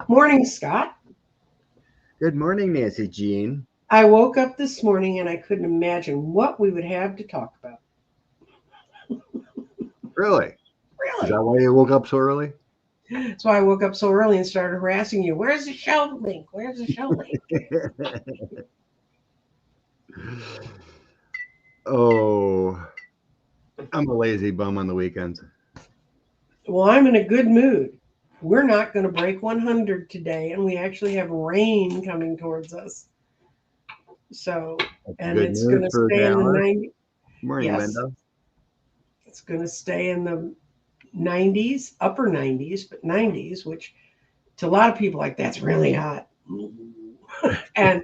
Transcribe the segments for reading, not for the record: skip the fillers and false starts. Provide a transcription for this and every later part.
Morning, Scott. Good morning, Nancy Jean. I woke up this morning and I couldn't imagine what we would have to talk about. Really? Is Really? that why you woke up so early? So I woke up so early and started harassing you. Where's the show link? Where's the show link? Oh, I'm a lazy bum on the weekends. Well, I'm in a good mood. We're not going to break 100 today, and we actually have rain coming towards us. So, That's and good it's going news to for stay in the Dallas. 90. Morning, Yes, Linda. it's going to stay in the 90s, upper 90s, but 90s, which to a lot of people like that's really hot. And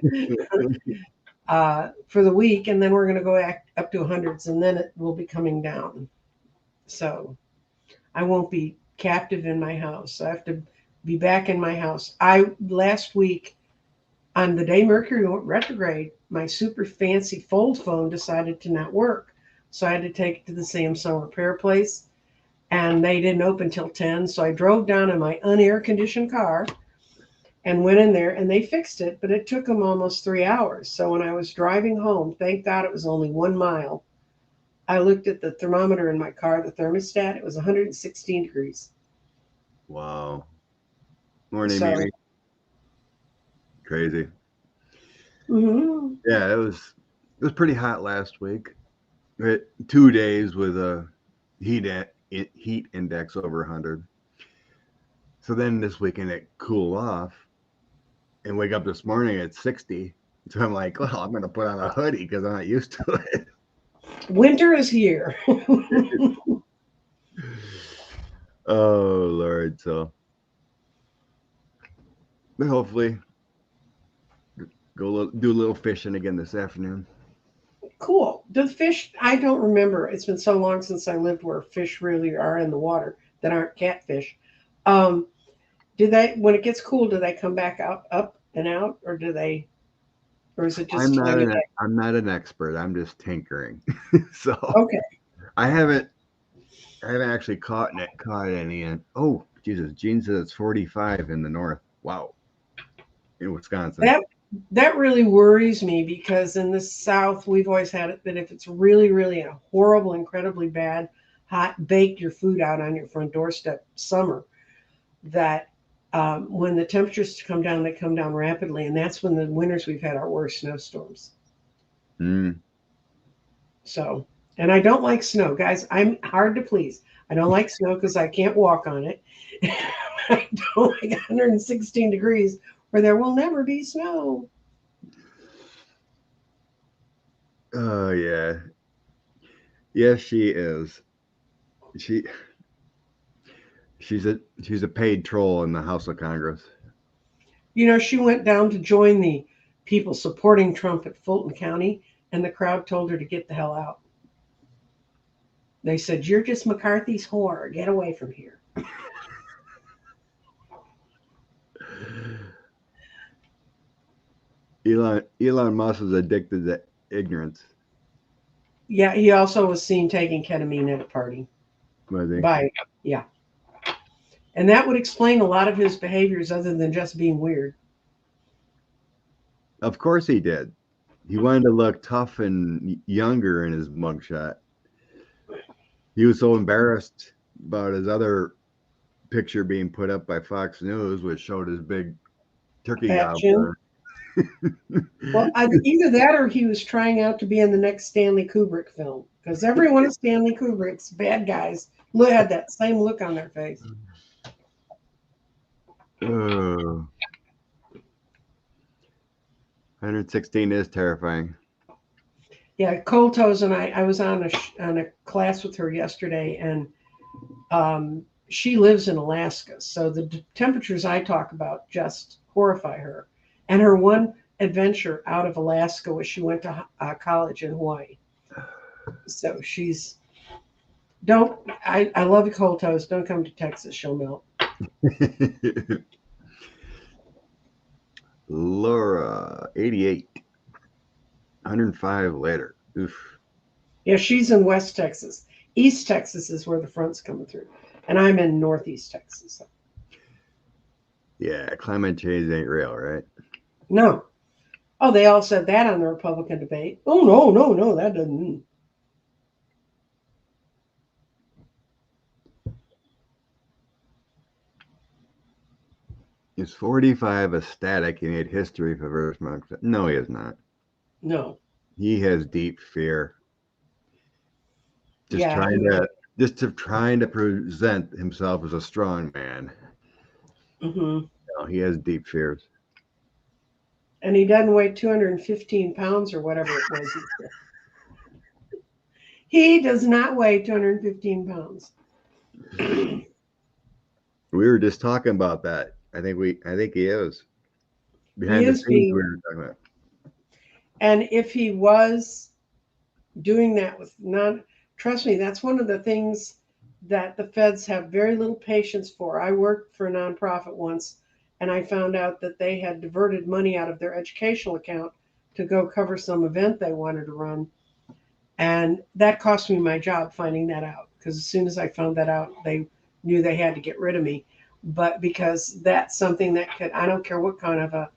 for the week, and then we're going to go up to hundreds, and then it will be coming down. So I won't be captive in my house. I have to be back in my house. I last week on the day Mercury went retrograde, my super fancy fold phone decided to not work, so I had to take it to the Samsung repair place, and they didn't open till 10. So I drove down in my unair conditioned car and went in there and they fixed it, but it took them almost 3 hours. So when I was driving home, thank God it was only 1 mile. I looked at the thermometer in my car, the thermostat, it was 116 degrees. Wow. Morning, So, Mimi. Crazy. mhm. Yeah, it was pretty hot last week. We had 2 days with a heat index over 100. So then this weekend it cooled off and wake up this morning at 60. So I'm like, well, I'm gonna put on a hoodie because I'm not used to it. Winter is here. Oh Lord. So but hopefully do a little fishing again this afternoon. Cool. The fish, I don't remember. It's been so long since I lived where fish really are in the water that aren't catfish. Um, do they, when it gets cool, do they come back up and out, or do they, or is it just time of day? I'm not an expert. I'm just tinkering. So Okay. I haven't I haven't actually caught any yet. Oh Jesus, Gene says it's 45 in the north. Wow, in Wisconsin. That that really worries me because in the South we've always had it that if it's really, really a horrible, incredibly bad, hot, bake your food out on your front doorstep summer, that when the temperatures come down, they come down rapidly, and that's when the winters we've had our worst snowstorms. Mm. So, and I don't like snow, guys. I'm hard to please. I don't like snow because I can't walk on it. I don't like 116 degrees where there will never be snow. Oh yeah, yes she is. She she's a paid troll in the House of Congress. You know, she went down to join the people supporting Trump at Fulton County, and the crowd told her to get the hell out. They said, "You're just McCarthy's whore. Get away from here." Elon Musk is addicted to ignorance. Yeah, he also was seen taking ketamine at a party. Was he? By, yeah. And that would explain a lot of his behaviors other than just being weird. Of course he did. He wanted to look tough and younger in his mugshot. He was so embarrassed about his other picture being put up by Fox News, which showed his big turkey Fat chin. gobbler. Well, either that or he was trying out to be in the next Stanley Kubrick film because every one of Stanley Kubrick's bad guys had that same look on their face. Oh, 116 is terrifying. Yeah, Cold Toes and I was on on a class with her yesterday, and she lives in Alaska, so the temperatures I talk about just horrify her. And her one adventure out of Alaska was she went to college in Hawaii. So she's don't I love you, Cold Toes. Don't come to Texas; she'll melt. Laura, 88, 105 later. Oof. Yeah, she's in West Texas. East Texas is where the front's coming through, and I'm in Northeast Texas. Yeah, climate change ain't real, right? No. Oh, they all said that on the Republican debate. Oh, no, no, no, that doesn't. Is 45 a static? He made history for first month. No, he is not. No. He has deep fear. Just Yeah. trying to present himself as a strong man. Mm-hmm. No, he has deep fears. And he doesn't weigh 215 pounds or whatever it was. He does not weigh 215 pounds. We were just talking about that. I think he is. He Behind the is scenes we being, were talking about. and if he was doing that with non, trust me, that's one of the things that the feds have very little patience for. I worked for a nonprofit once, and I found out that they had diverted money out of their educational account to go cover some event they wanted to run. And that cost me my job finding that out, because as soon as I found that out, they knew they had to get rid of me. But because that's something that could, I don't care what kind of a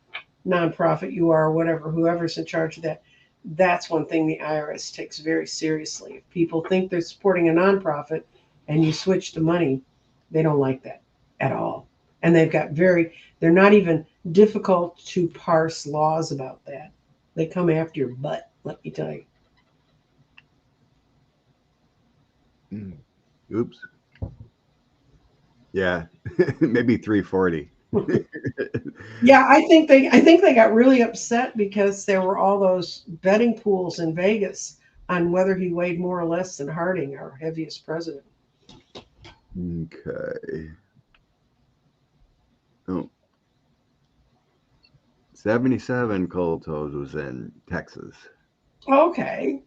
nonprofit you are or whatever, whoever's in charge of that, that's one thing the IRS takes very seriously. If people think they're supporting a nonprofit and you switch the money, they don't like that at all. And they're not even difficult to parse laws about that. They come after your butt, let me tell you. Oops. Yeah, maybe 340. Yeah, I think they got really upset because there were all those betting pools in Vegas on whether he weighed more or less than Harding, our heaviest president. Okay. Oh, 77 cold toes was in Texas. Okay.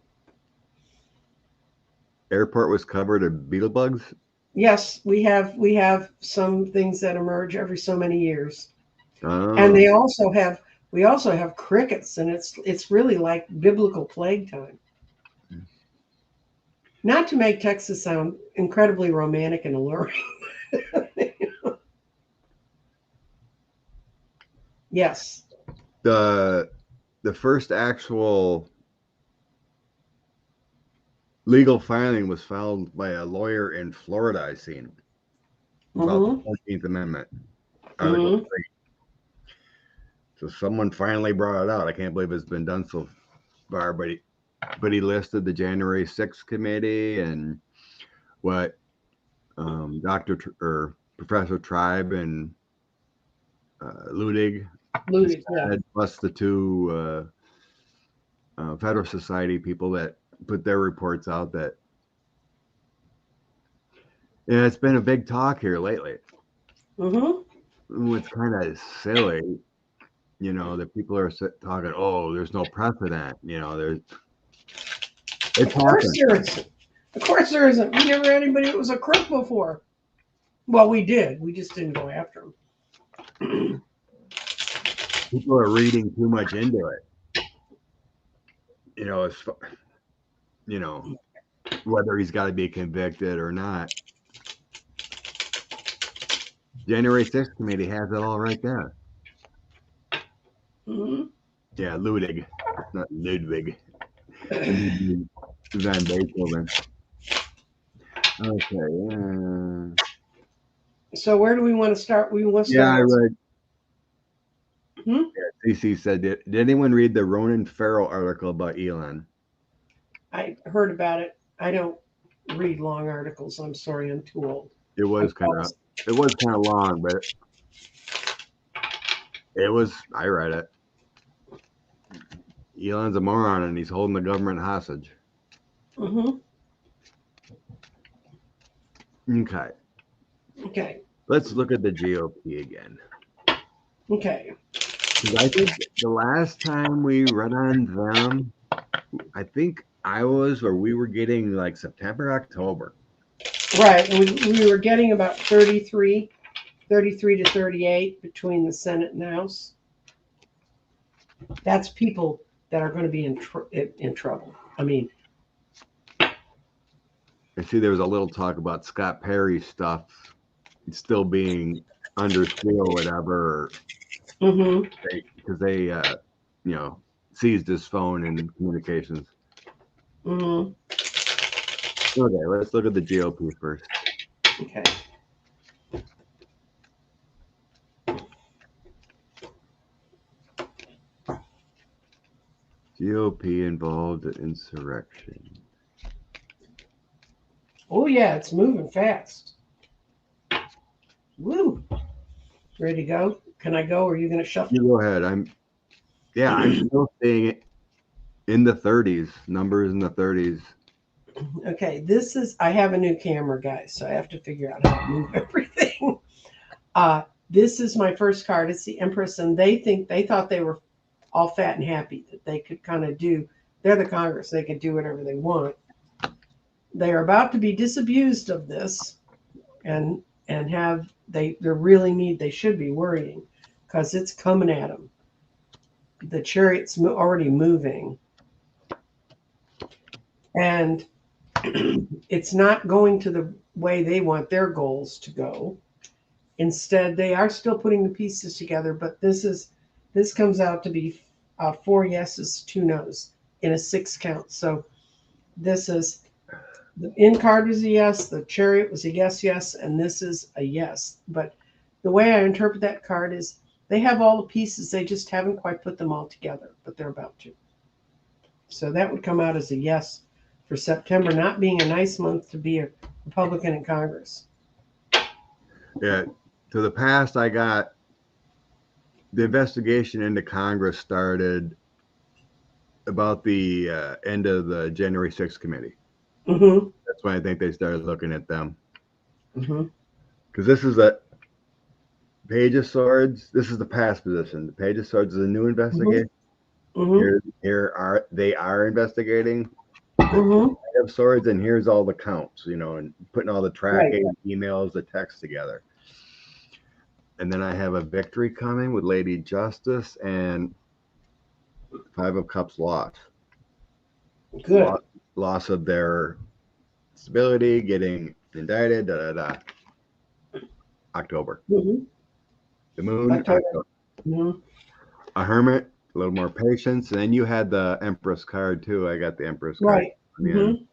Airport was covered in beetle bugs. Yes, we have some things that emerge every so many years. And Oh, we also have crickets, and it's really like biblical plague time. Not to make Texas sound incredibly romantic and alluring. Yes. the the first actual legal filing was filed by a lawyer in Florida. I seen about the Mm-hmm. 14th Amendment, Article Mm-hmm. 3. So someone finally brought it out. I can't believe it's been done so far, but he listed the January 6th committee and what or Professor Tribe and Ludig Looted, yeah. said, plus the two Federal Society people that put their reports out. That yeah, it's been a big talk here lately. Mm-hmm. It's kind of silly, that people are talking. Oh, there's no precedent. It's Of course happened. there isn't. Of course there isn't. We never had anybody that was a crook before. Well, we did. We just didn't go after them. People are reading too much into it. It's you know whether he's got to be convicted or not. January 6th committee has it all right there. Mm-hmm. Yeah, Ludig, not Ludwig. Ludwig Van Beethoven. Okay. So where do we want to start? We want to Yeah, start I on. read. Hmm? CC said, did anyone read the Ronan Farrell article about Elon? I heard about it. I don't read long articles. I'm sorry, I'm too old. It I was kind of promise. it was kind of long, but it was. I read it. Elon's a moron, and he's holding the government hostage. Mm-hmm. Okay, Okay. let's look at the GOP again. Okay. Because I think the last time we read on them, I think we were getting like September, October. Right. And we were getting about 33 to 38 between the Senate and House. That's people that are going to be in trouble. I mean, I see there was a little talk about Scott Perry stuff still being under seal or whatever, Mm-hmm. because they seized his phone and communications. Mm-hmm. Okay, let's look at the GOP first. Okay. GOP involved in insurrection. Oh yeah, it's moving fast. Woo! Ready to go? Can I go, or are you going to shuffle? You go ahead. I'm still seeing it in the 30s, numbers in the 30s. Okay, I have a new camera, guys, so I have to figure out how to move everything. This is my first card. It's the Empress, and they thought they were all fat and happy that they could kind of they're the Congress, they can do whatever they want. They are about to be disabused of this, and they should be worrying because it's coming at them. The Chariot's already moving, and it's not going to the way they want their goals to go. Instead, they are still putting the pieces together, but this comes out to be 4 yeses, 2 nos in a 6 count. So this is the in card was a yes, the Chariot was a yes, and this is a yes. But the way I interpret that card is they have all the pieces, they just haven't quite put them all together, but they're about to. So that would come out as a yes for September not being a nice month to be a Republican in Congress. Yeah. To the past, I got the investigation into Congress started about the end of the January 6th committee. Mm-hmm. That's when I think they started looking at them. Mm-hmm. Because this is a Page of Swords. This is the past position. The Page of Swords is a new investigation. Mm-hmm. They are investigating Mm-hmm. Page of Swords, and here's all the counts, and putting all the tracking, Right. emails, the text together. And then I have a victory coming with Lady Justice and 5 of Cups loss. Good. Loss of their stability, getting indicted, October. Mm-hmm. The moon, October. Mm-hmm. A hermit, a little more patience. And then you had the Empress card too. I got the Empress card. Right. Mm-hmm.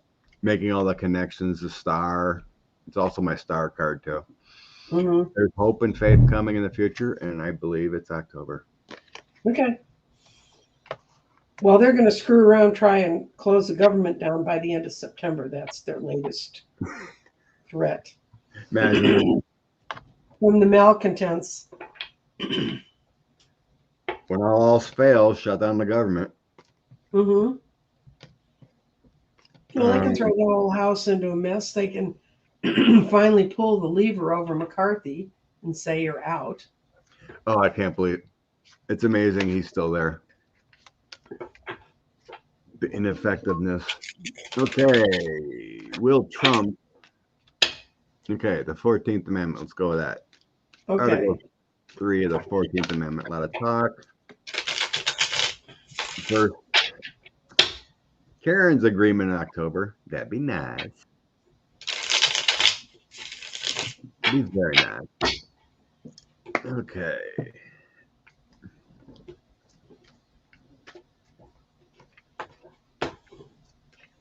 Making all the connections, the star. It's also my star card too. Mm-hmm. There's hope and faith coming in the future, and I believe it's October. Okay. Well, they're going to screw around, try and close the government down by the end of September. That's their latest threat. Imagine From the malcontents. when all else fails, shut down the government. Mm-hmm. Well, they can throw the whole House into a mess. They can finally pull the lever over McCarthy and say you're out. Oh, I can't believe it. It's amazing he's still there. The ineffectiveness. Okay. Will Trump. Okay, the 14th Amendment. Let's go with that. Okay. Article 3 of the 14th Amendment. A lot of talk. First, Karen's agreement in October. That'd be nice. Be very nice. Okay.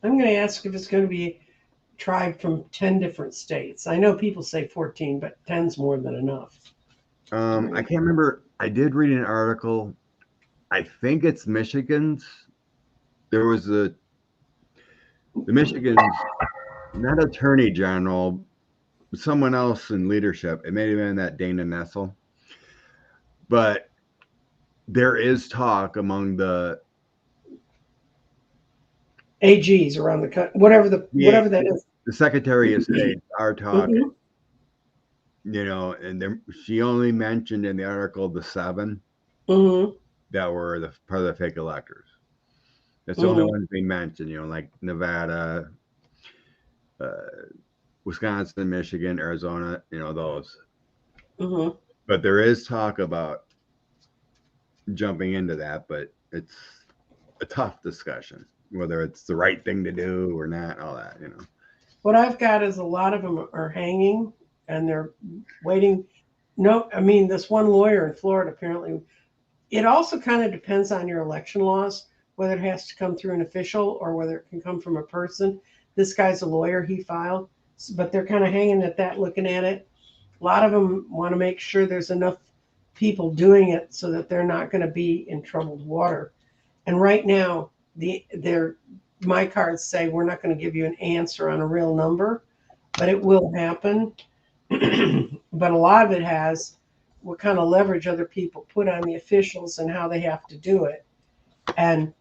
I'm going to ask if it's going to be tribe from 10 different states. I know people say 14, but 10's more than enough. I can't remember. I did read an article. I think it's Michigan's. There was the Michigan's, not attorney general, someone else in leadership. It may have been that Dana Nessel. But there is talk among the AGs around the country, whatever that is. The Secretary of State are talking. Mm-hmm. And she only mentioned in the article the 7 that were part of the fake electors. That's the only ones being mentioned, like Nevada, Wisconsin, Michigan, Arizona, those. Mm-hmm. But there is talk about jumping into that, but it's a tough discussion, whether it's the right thing to do or not, all that, What I've got is a lot of them are hanging and they're waiting. No, I mean, this one lawyer in Florida apparently, it also kind of depends on your election laws, whether it has to come through an official or whether it can come from a person. This guy's a lawyer, he filed, but they're kind of hanging at that, looking at it. A lot of them want to make sure there's enough people doing it so that they're not going to be in troubled water. And right now, my cards say we're not going to give you an answer on a real number, but it will happen. But a lot of it has what kind of leverage other people put on the officials and how they have to do it. And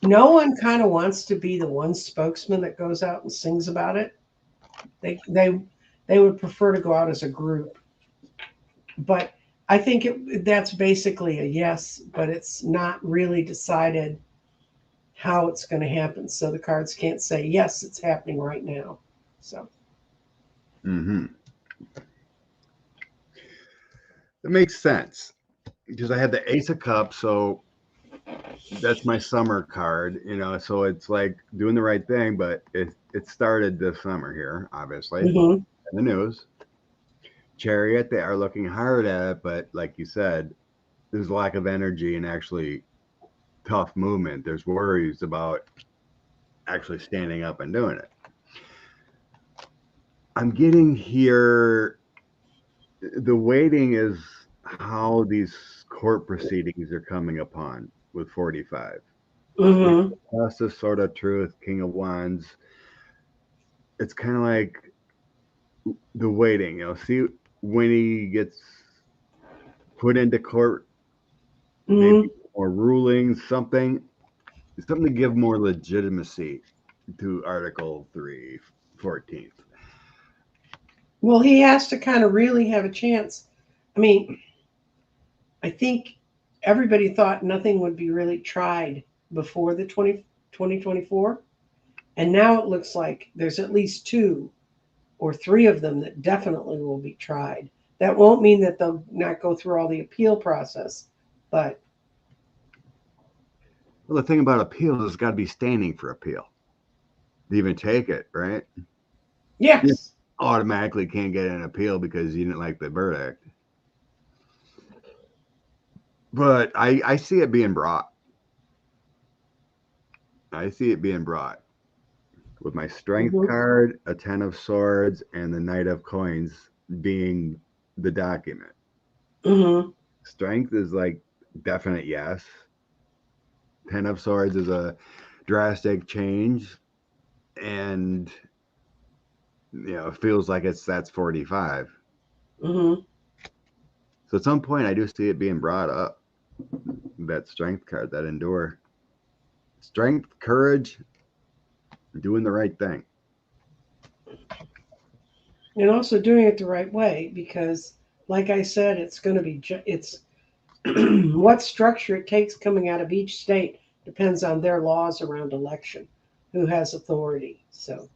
no one kind of wants to be the one spokesman that goes out and sings about it. They would prefer to go out as a group. But I think that's basically a yes, but it's not really decided how it's going to happen. So the cards can't say, yes, it's happening right now. So. Mm-hmm. It makes sense because I had the Ace of Cups, so that's my summer card, so it's like doing the right thing, but it started this summer here, obviously, in the news. Chariot, they are looking hard at it, but like you said, there's a lack of energy and actually tough movement. There's worries about actually standing up and doing it. I'm getting here, the waiting is how these court proceedings are coming upon with 45. Justice, Sword of Truth, King of Wands. It's kind of like the waiting, see when he gets put into court, maybe more rulings, something to give more legitimacy to Article 3, 14th. Well, he has to kind of really have a chance. I mean, I think everybody thought nothing would be really tried before the 2024. And now it looks like there's at least 2 or 3 of them that definitely will be tried. That won't mean that they'll not go through all the appeal process, but. Well, the thing about appeal is it's got to be standing for appeal to even take it, right? Yes. You automatically can't get an appeal because you didn't like the verdict. But I see it being brought. I see it being brought with my strength card, a 10 of swords, and the knight of coins being the document. Strength is like definite yes. 10 of swords is a drastic change, and it feels like that's 45. So at some point I do see it being brought up, that strength card, that endure. Strength, courage, doing the right thing. And also doing it the right way, because like I said, it's going to be, it's what structure it takes coming out of each state depends on their laws around election, who has authority. So.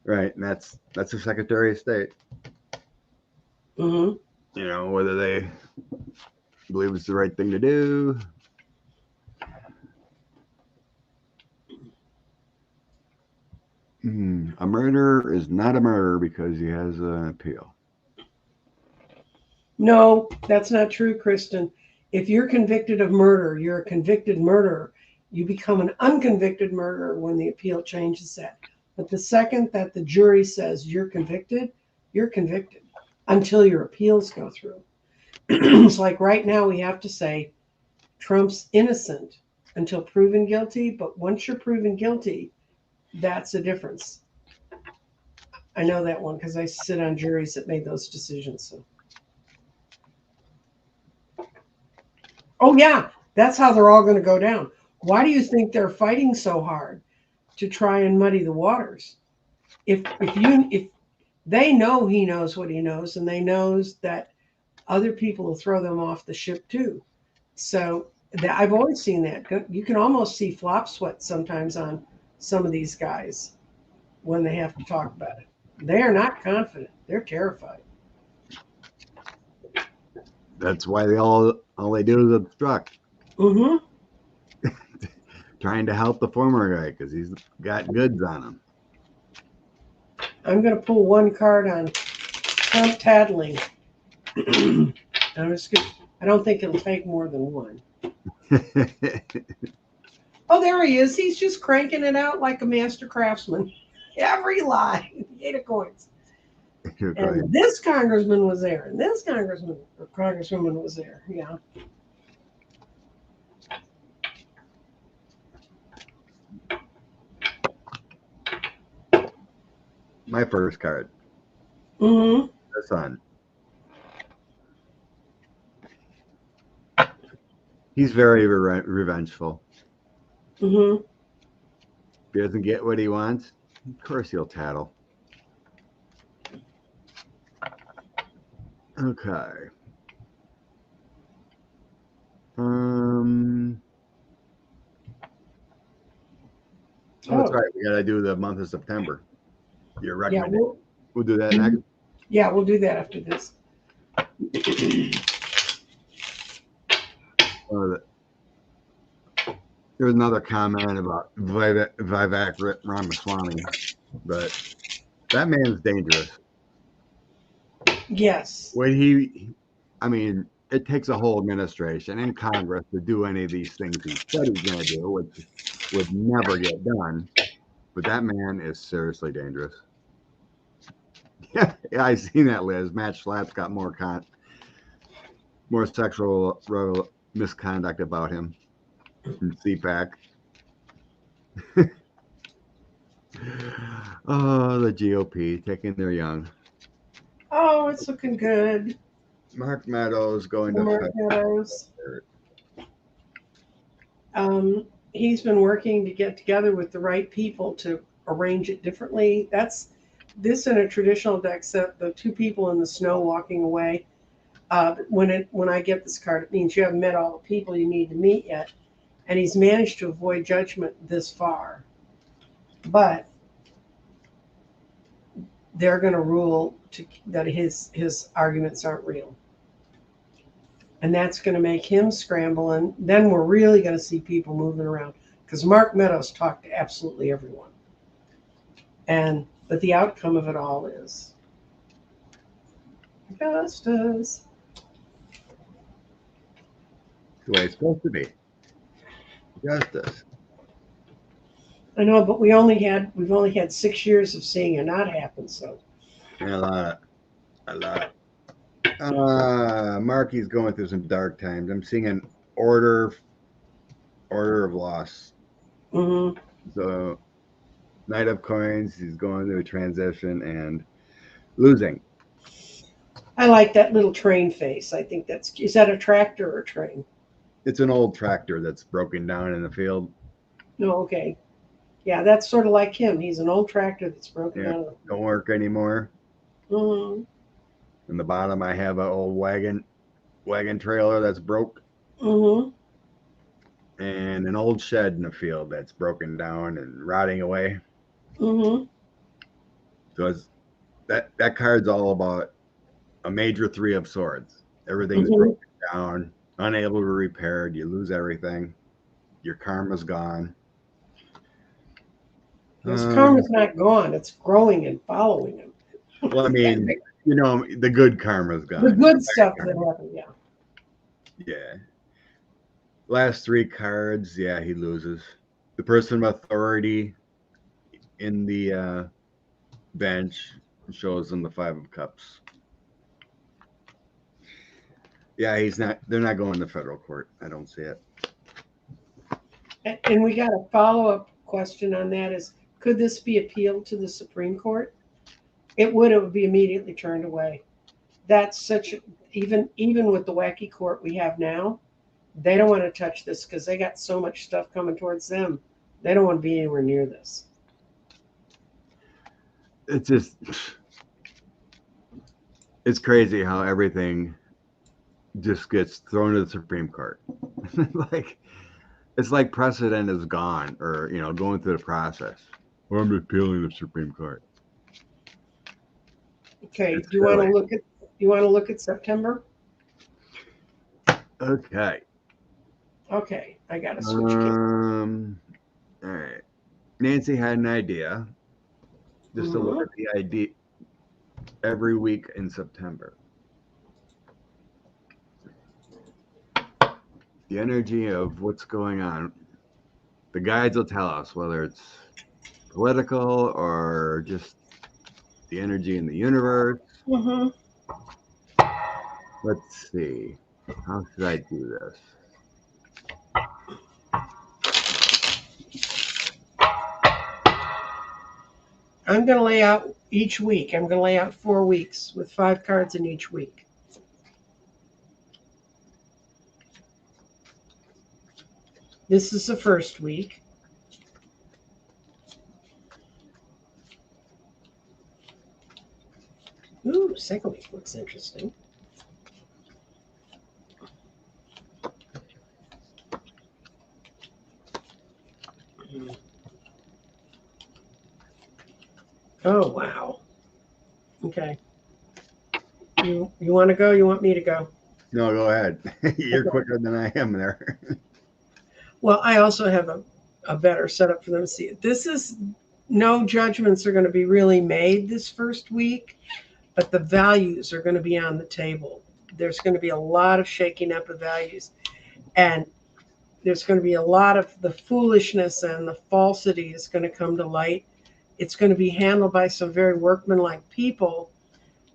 Right, and that's the Secretary of State. Whether they believe it's the right thing to do. A murder is not a murder because he has an appeal. No, that's not true, Kristen. If you're convicted of murder, you're a convicted murderer. You become an unconvicted murderer when the appeal changes that. But the second that the jury says you're convicted until your appeals go through. It's like right now we have to say Trump's innocent until proven guilty. But once you're proven guilty, that's a difference. I know that one because I sit on juries that made those decisions. So. Oh, yeah, that's how they're all going to go down. Why do you think they're fighting so hard to try and muddy the waters? If they know he knows what he knows, and they knows that other people will throw them off the ship too. So I've always seen that. You can almost see flop sweat sometimes on some of these guys when they have to talk about it. They are not confident. They're terrified. That's why all they do is obstruct. Trying to help the former guy because he's got goods on him. I'm going to pull one card on Trump tattling. I don't think it'll take more than one. Oh, there he is. He's just cranking it out like a master craftsman. Every line. 8 coins. And this congressman was there, and this congressman or congresswoman was there. Yeah. My first card. Mm-hmm. The sun. He's very revengeful. Mm-hmm. If he doesn't get what he wants, of course he'll tattle. Okay. Oh, that's right. We gotta do the month of September. Your recommendation. Yeah, we'll do that next. Yeah, we'll do that after this. There was another comment about Vivek Ramaswamy, but that man's dangerous. Yes. It takes a whole administration and Congress to do any of these things he said he's going to do, which would never get done. But that man is seriously dangerous. Yeah, I seen that, Liz. Matt Schlapp's got more sexual misconduct about him in CPAC. Oh, the GOP taking their young. Oh, it's looking good. Mark Meadows going to Mark Meadows. He's been working to get together with the right people to arrange it differently. That's this in a traditional deck set. The two people in the snow walking away. When I get this card, it means you haven't met all the people you need to meet yet, and he's managed to avoid judgment this far. But they're going to rule that his arguments aren't real. And that's going to make him scramble. And then we're really going to see people moving around because Mark Meadows talked to absolutely everyone. But the outcome of it all is justice. The way it's supposed to be. Justice. I know, but we've only had 6 years of seeing it not happen. So. Yeah, a lot. Marky's going through some dark times. I'm seeing an order of loss. Mm-hmm. So, Knight of Coins, he's going through a transition and losing. I like that little train face. I think is that a tractor or a train? It's an old tractor that's broken down in the field. No, okay. Yeah, that's sort of like him. He's an old tractor that's broken down. Don't work anymore. Mm-hmm. In the bottom, I have an old wagon trailer that's broke. Mm-hmm. And an old shed in the field that's broken down and rotting away. Mm-hmm. So that card's all about a major 3 of swords. Everything's broken down, unable to be repaired. You lose everything. Your karma's gone. His karma's not gone. It's growing and following him. Well, the good karma's gone. The good stuff that happened, yeah. Yeah. Last 3 cards, yeah, he loses. The person of authority in the bench shows him the 5 of Cups. Yeah, they're not going to federal court. I don't see it. And we got a follow-up question on that is, could this be appealed to the Supreme Court? It would be immediately turned away. That's even with the wacky court we have now, they don't want to touch this because they got so much stuff coming towards them. They don't want to be anywhere near this. It's crazy how everything just gets thrown to the Supreme Court. It's like precedent is gone, or going through the process. Or I'm appealing the Supreme Court. Okay. Do you want to look at September? Okay. Okay. I gotta switch. All right. Nancy had an idea. Just to look at the every week in September. The energy of what's going on. The guides will tell us whether it's political or just the energy in the universe. Mm-hmm. Let's see. How should I do this? I'm going to lay out each week. I'm going to lay out 4 weeks with 5 cards in each week. This is the first week. Ooh, second week looks interesting. Oh, wow. Okay. You want to go? You want me to go? No, go ahead. You're Okay. quicker than I am there. Well, I also have a better setup for them to see it. This is no judgments are going to be really made this first week, but the values are going to be on the table. There's going to be a lot of shaking up of values, and there's going to be a lot of the foolishness and the falsity is going to come to light. It's going to be handled by some very workmanlike people,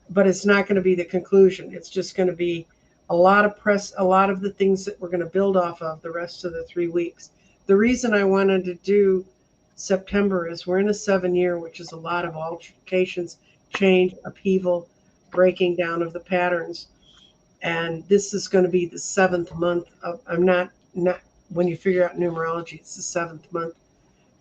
but it's not going to be the conclusion. It's just going to be a lot of press, a lot of the things that we're going to build off of the rest of the 3 weeks. The reason I wanted to do September is we're in a 7-year, which is a lot of altercations, change, upheaval, breaking down of the patterns. And this is going to be the 7th month of, I'm not, when you figure out numerology, it's the 7th month.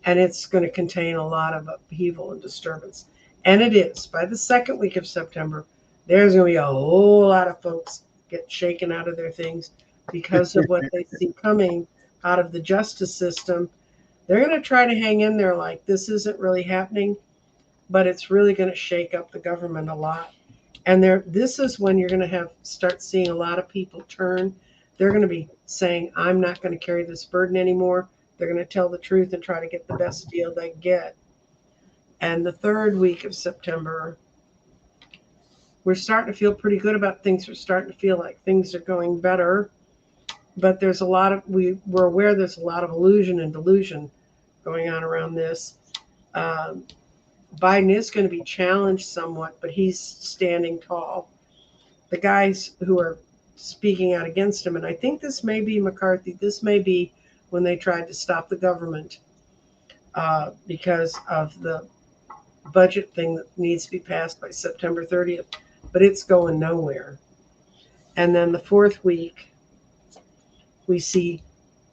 And it's going to contain a lot of upheaval and disturbance. And it is. By the 2nd week of September, there's going to be a whole lot of folks get shaken out of their things because of what they see coming out of the justice system. They're going to try to hang in there like this isn't really happening, but it's really going to shake up the government a lot. And this is when you're going to start seeing a lot of people turn. They're going to be saying, I'm not going to carry this burden anymore. They're going to tell the truth and try to get the best deal they can get. And the 3rd week of September, we're starting to feel pretty good about things. We're starting to feel like things are going better. But there's a lot of, we're aware there's a lot of illusion and delusion going on around this. Biden is going to be challenged somewhat, but he's standing tall. The guys who are speaking out against him, and I think this may be McCarthy, this may be when they tried to stop the government because of the budget thing that needs to be passed by September 30th, but it's going nowhere. And then the 4th week, we see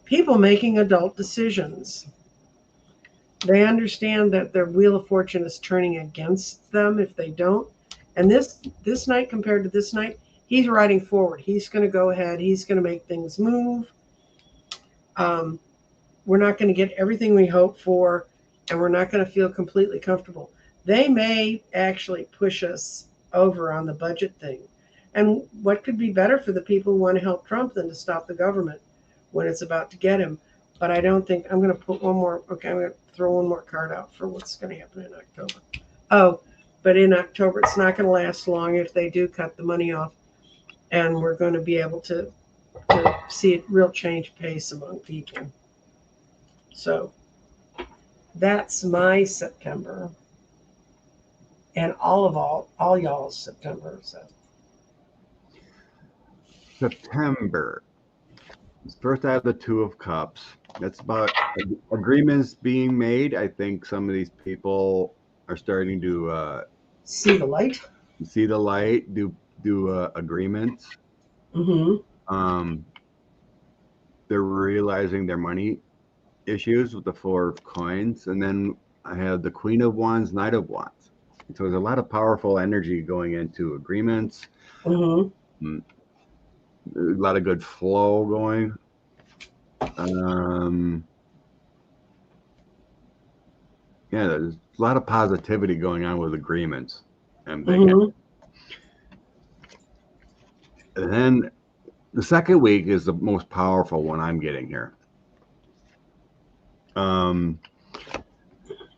people making adult decisions. They understand that their wheel of fortune is turning against them if they don't. And this night compared to this night, he's riding forward. He's going to go ahead. He's going to make things move. We're not going to get everything we hope for, and we're not going to feel completely comfortable. They may actually push us over on the budget thing. And what could be better for the people who want to help Trump than to stop the government when it's about to get him? But I don't think, I'm going to put one more, okay, I'm going to throw one more card out for what's going to happen in October. Oh, but in October, it's not going to last long if they do cut the money off. And we're going to be able to see a real change pace among people. So that's my September, and all y'all's September. So September. First, I have the 2 of Cups. That's about agreements being made. I think some of these people are starting to see the light. See the light. Do agreements. Mm-hmm. They're realizing their money issues with the 4 of Coins, and then I have the Queen of Wands, Knight of Wands. So there's a lot of powerful energy going into agreements. Mm-hmm. A lot of good flow going. Yeah, there's a lot of positivity going on with agreements. And then the 2nd week is the most powerful one I'm getting here. 9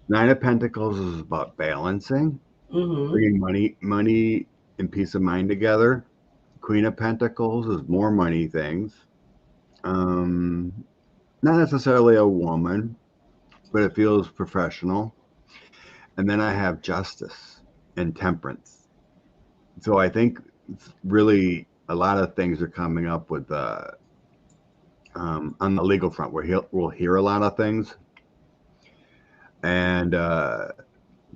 of Pentacles is about balancing. Mm-hmm. bringing money and peace of mind together. Queen of Pentacles is more money things. Um, Not necessarily a woman, but it feels professional. And then I have Justice and Temperance. So I think really a lot of things are coming up with on the legal front where we'll hear a lot of things. And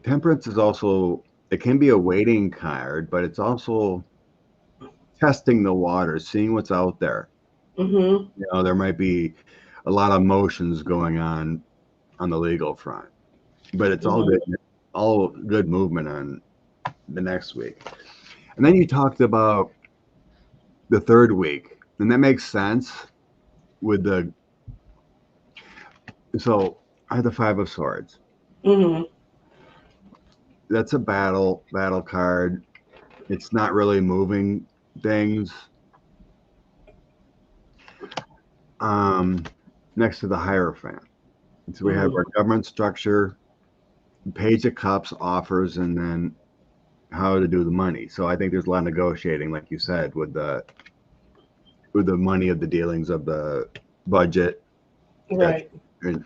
Temperance is also, it can be a waiting card, but it's also testing the waters, seeing what's out there. Mm-hmm. You know, there might be a lot of emotions going on the legal front, but it's Mm-hmm. all good movement on the next week. And then you talked about the third week, and that makes sense with the, so I have the Five of Swords. Mm-hmm. That's a battle card. It's not really moving things. Um, Next to the Hierophant. So we have Mm-hmm. our government structure, Page of Cups offers, and then how to do the money. So I think there's a lot of negotiating, like you said, with the money of the dealings of the budget. That Right. and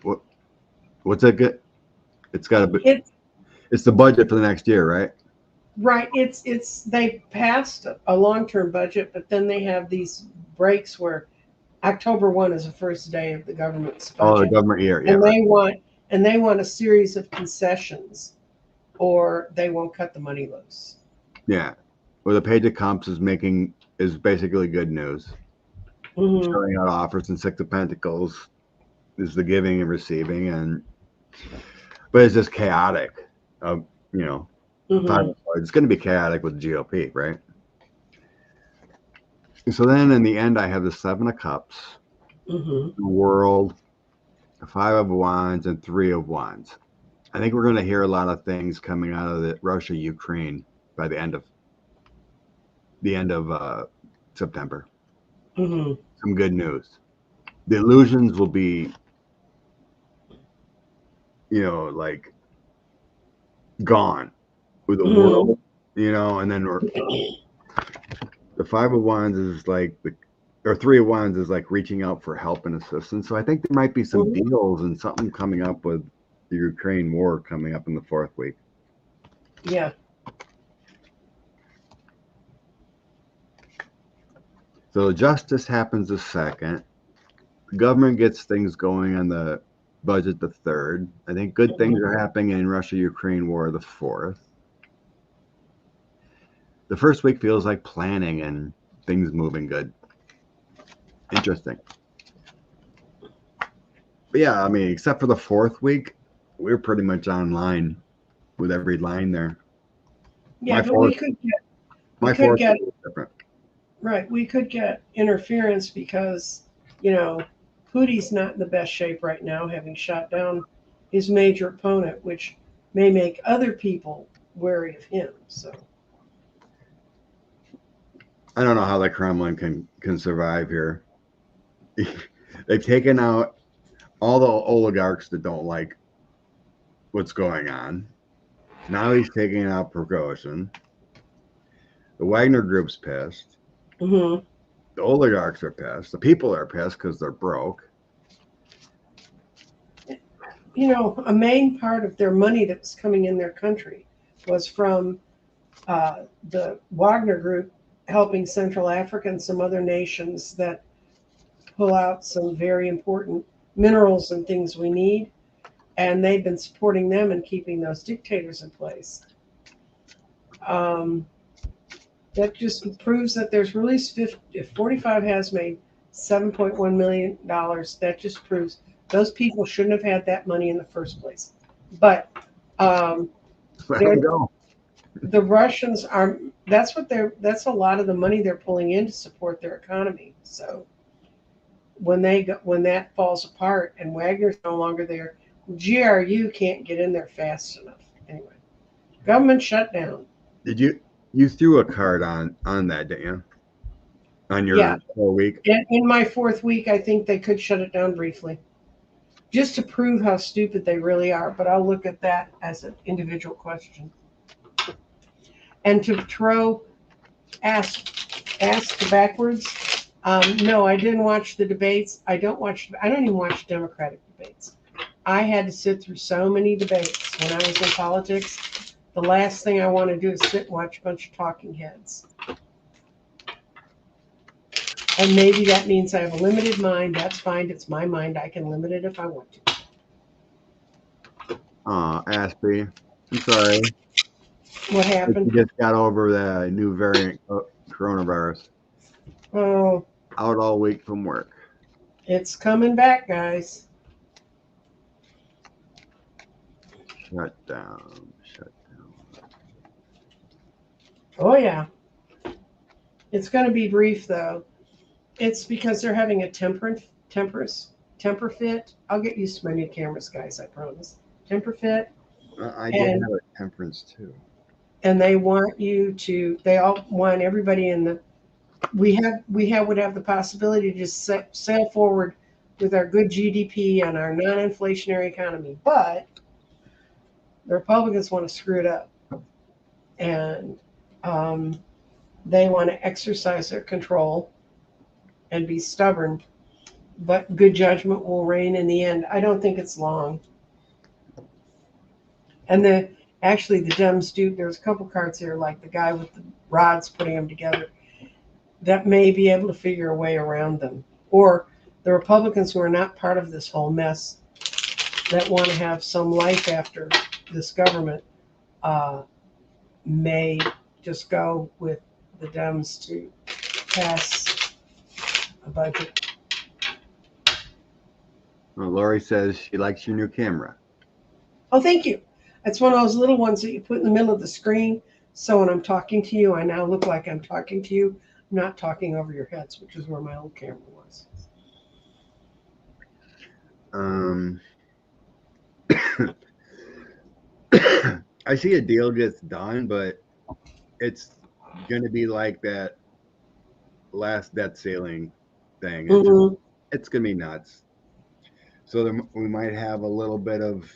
what's that good? It's got to be. It's It's the budget for the next year, right? right. It's they passed a long-term budget, but then they have these breaks where October 1 is the first day of the government's Oh, the budget, government year. Yeah, and right. they want a series of concessions, or they won't cut the money loose. Yeah. Well, the Page of Cups is basically good news. Mm-hmm. Showing out offers, and Six of Pentacles is the giving and receiving, but it's just chaotic. You know, Mm-hmm. it's going to be chaotic with the GOP, right? So then in the end, I have the Seven of Cups, Mm-hmm. the World, the Five of Wands, and Three of Wands. I think we're going to hear a lot of things coming out of the Russia Ukraine by the end of September. Mm-hmm. Some good news. The illusions will be, like gone with the Mm-hmm. world, and then the Five of Wands is like or Three of Wands is like reaching out for help and assistance. So I think there might be some Mm-hmm. deals and something coming up with the Ukraine war coming up in the fourth week. Yeah. So justice happens the second. The government gets things going on the budget the third. I think good things Mm-hmm. are happening in Russia-Ukraine war the fourth. The first week feels like planning and things moving good. Interesting. But yeah, I mean, except for the fourth week, we're pretty much online with every line there. Yeah, My but fourth, we my could fourth get week is different. right. We could get interference because you know Hootie's not in the best shape right now, having shot down his major opponent, which may make other people wary of him. So I don't know how the Kremlin can survive here. They've taken out all the oligarchs that don't like what's going on. Now he's taking out Prigozhin. The Wagner Group's pissed. mhm. The oligarchs are pissed. The people are pissed because they're broke. A main part of their money that was coming in their country was from the Wagner Group helping Central Africa and some other nations that pull out some very important minerals and things we need. And they've been supporting them and keeping those dictators in place. Um, that just proves that there's really, if 45 has made $7.1 million, that just proves those people shouldn't have had that money in the first place. But um, Let them they're go. the Russians are that's a lot of the money they're pulling in to support their economy. So when that falls apart and Wagner's no longer there, GRU can't get in there fast enough. Anyway, government shutdown. Did you threw a card on that, didn't you? On Yeah, your whole week? in my fourth week, I think they could shut it down briefly, just to prove how stupid they really are. But I'll look at that as an individual question. And to throw ask backwards, no, I didn't watch the debates. I don't even watch Democratic debates. I had to sit through so many debates when I was in politics. The last thing I want to do is sit and watch a bunch of talking heads. And maybe that means I have a limited mind. That's fine. It's my mind. I can limit it if I want to. Aspie, I'm sorry. What happened? You just got over the new variant coronavirus. Oh, Out all week from work. it's coming back, guys. Shutdown. Oh, yeah. It's going to be brief, though. It's because they're having a temper fit. I'll get used to my new cameras, guys, I promise. Temper fit. I did have a temperance, too. And they want they all want everybody in the, would have the possibility to just sail forward with our good GDP and our non-inflationary economy. But the Republicans want to screw it up. And they want to exercise their control and be stubborn. But good judgment will reign in the end. I don't think it's long. And the Dems do, there's a couple cards here, like the guy with the rods putting them together, that may be able to figure a way around them. Or the Republicans who are not part of this whole mess, that want to have some life after this government, may just go with the Dems to pass a budget. Well, Lori says she likes your new camera. Oh, thank you. It's one of those little ones that you put in the middle of the screen. So when I'm talking to you, I now look like I'm talking to you, not talking over your heads, which is where my old camera was. I see a deal gets done, but it's going to be like that last debt ceiling thing. It's going to be nuts. So we might have a little bit of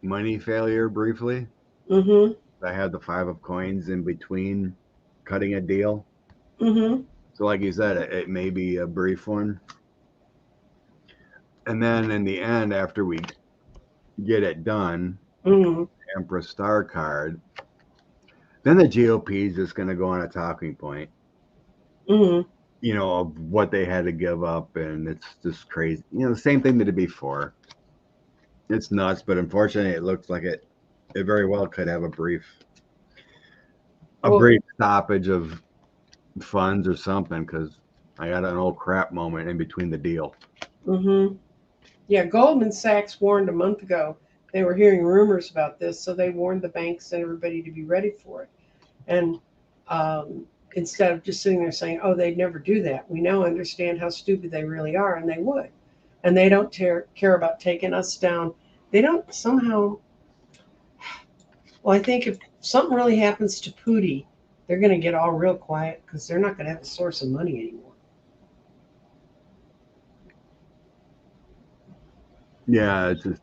money failure briefly. I had the 5 of coins in between cutting a deal. So like you said, it may be a brief one. And then in the end, after we get it done, Empress Star card, then the GOP is just going to go on a talking point. You know, of what they had to give up, and it's just crazy. You know, the same thing they did before. It's nuts, but unfortunately, it looks like it very well could have a brief stoppage of funds or something, because I got an old crap moment in between the deal. Yeah, Goldman Sachs warned a month ago. They were hearing rumors about this, so they warned the banks and everybody to be ready for it. And instead of just sitting there saying, oh, they'd never do that, we now understand how stupid they really are, and they would. And they don't care about taking us down. They don't somehow. Well, I think if something really happens to Pootie, they're going to get all real quiet because they're not going to have a source of money anymore. Yeah, it's just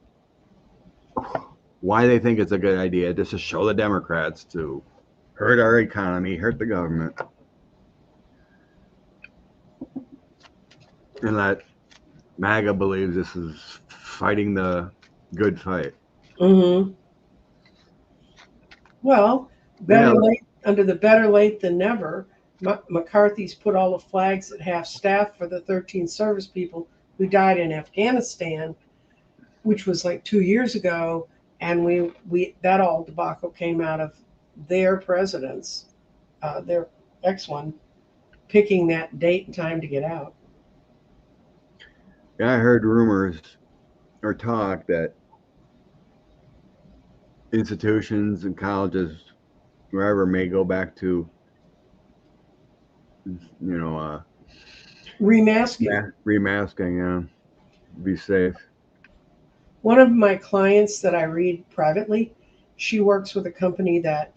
why they think it's a good idea, just to show the Democrats to hurt our economy, hurt the government, and that MAGA believes this is fighting the good fight. Well, under the better late than never, McCarthy's put all the flags at half staff for the 13 service people who died in Afghanistan, which was like 2 years ago, and we that all debacle came out of their presidents, their ex-one, picking that date and time to get out. Yeah, I heard rumors or talk that institutions and colleges, wherever, may go back to, remasking. Yeah, be safe. One of my clients that I read privately, she works with a company that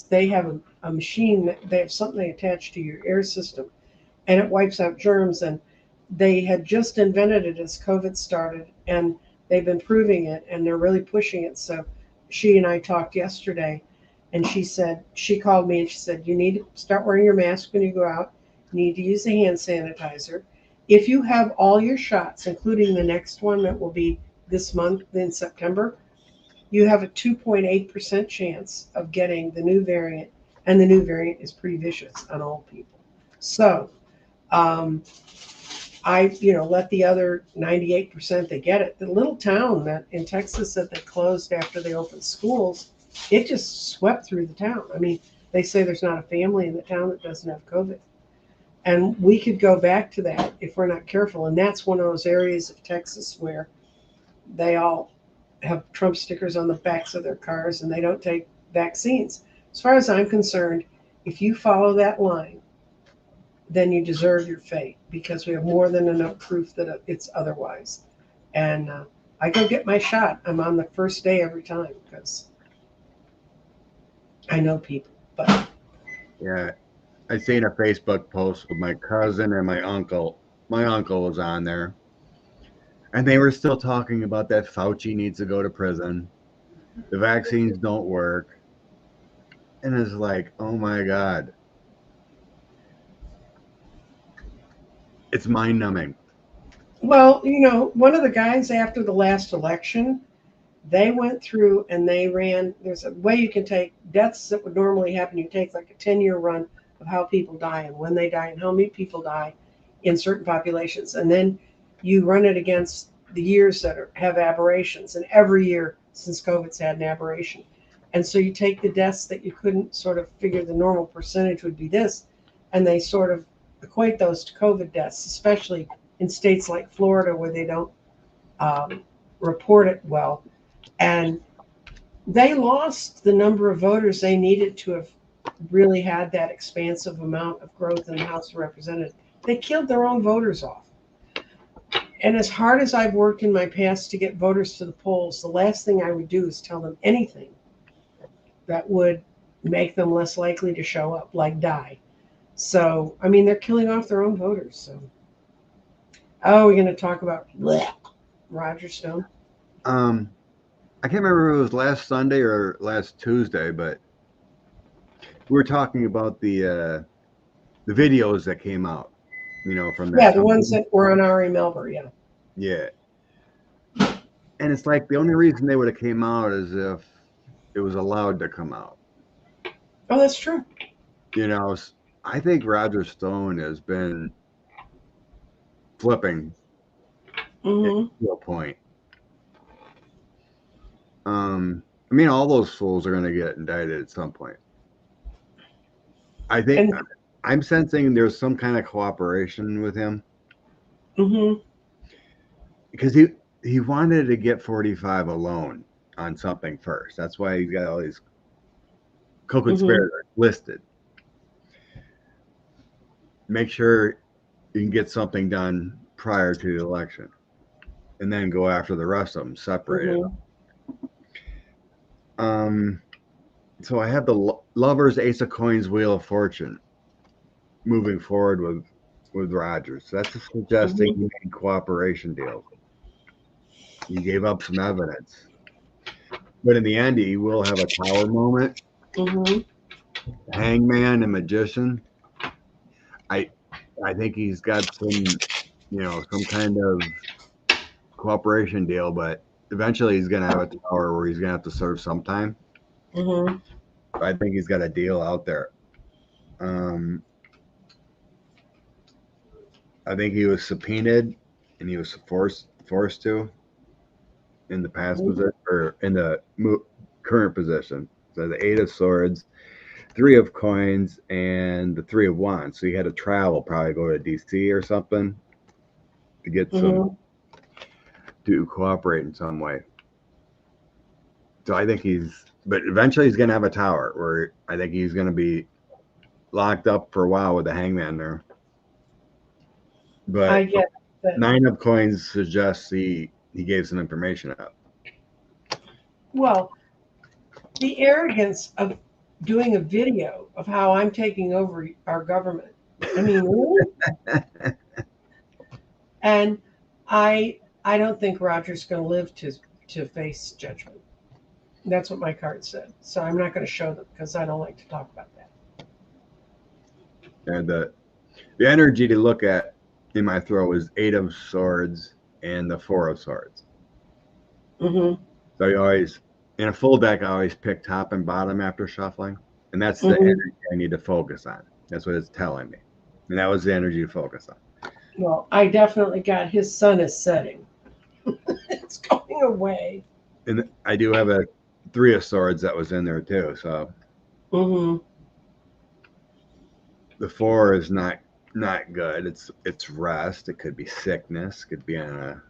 they have a machine, they have something attached to your air system, and it wipes out germs. And they had just invented it as COVID started, and they've been proving it, and they're really pushing it. So she and I talked yesterday, and she called me and she said, you need to start wearing your mask when you go out. You need to use the hand sanitizer. If you have all your shots, including the next one that will be this month in September, you have a 2.8% chance of getting the new variant, and the new variant is pretty vicious on old people. So um, let the other 98% that get it. The little town that in Texas that they closed after they opened schools, it just swept through the town. I mean, they say there's not a family in the town that doesn't have COVID. And we could go back to that if we're not careful. And that's one of those areas of Texas where they all have Trump stickers on the backs of their cars and they don't take vaccines. As far as I'm concerned, if you follow that line, then you deserve your fate, because we have more than enough proof that it's otherwise. And I go get my shot. I'm on the first day every time because I know people. But Yeah, I seen a Facebook post with my cousin and my uncle. My uncle was on there, and they were still talking about that Fauci needs to go to prison. The vaccines don't work. And it's like, oh my God. It's mind numbing. well, one of the guys after the last election, they went through and they ran. There's a way you can take deaths that would normally happen. You take like a 10-year run of how people die and when they die and how many people die in certain populations. And then you run it against the years that have aberrations. And every year since COVID's had an aberration. And so you take the deaths that you couldn't sort of figure the normal percentage would be this, and they sort of equate those to COVID deaths, especially in states like Florida where they don't report it well. And they lost the number of voters they needed to have really had that expansive amount of growth in the House of Representatives. They killed their own voters off. And as hard as I've worked in my past to get voters to the polls, the last thing I would do is tell them anything that would make them less likely to show up, like die. So, I mean, they're killing off their own voters. So, we're going to talk about Roger Stone. I can't remember if it was last Sunday or last Tuesday, but we were talking about the videos that came out, from that. Yeah, the ones that were on Ari Melber, yeah. Yeah. And it's like the only reason they would have came out is if it was allowed to come out. Oh, that's true. I think Roger Stone has been flipping to a point. All those fools are going to get indicted at some point. I think I'm sensing there's some kind of cooperation with him. Because he wanted to get 45 alone on something first. That's why he's got all these co-conspirators listed. Make sure you can get something done prior to the election, and then go after the rest of them, separated. So I have the Lover's Ace of Coins Wheel of Fortune moving forward with Rogers. So that's suggesting he made cooperation deals. He gave up some evidence, but in the end, he will have a tower moment. Hangman and magician. I think he's got some kind of cooperation deal, but eventually he's going to have a tower where he's going to have to serve some time. I think he's got a deal out there. I think he was subpoenaed and he was forced to in the past position, or in the current position. So the 8 of Swords, 3 of Coins, and the 3 of Wands. So he had to travel, probably go to DC or something to get some to cooperate in some way. So I think but eventually he's going to have a tower where I think he's going to be locked up for a while with the Hangman there. But I get that. 9 of Coins suggests he gave some information up. Well, the arrogance of doing a video of how I'm taking over our government. I mean, really? And I don't think Roger's going to live to face judgment. That's what my card said. So I'm not going to show them because I don't like to talk about that. And the energy to look at in my throw is 8 of Swords and the 4 of Swords. Mm-hmm. So you always, in a full deck, I always pick top and bottom after shuffling. And that's the Mm-hmm. energy I need to focus on. That's what it's telling me. And that was the energy to focus on. Well, I definitely got his sun is setting. It's going away. And I do have a 3 of Swords that was in there too. So Mm-hmm. the 4 is not good. It's rest. It could be sickness. It could be on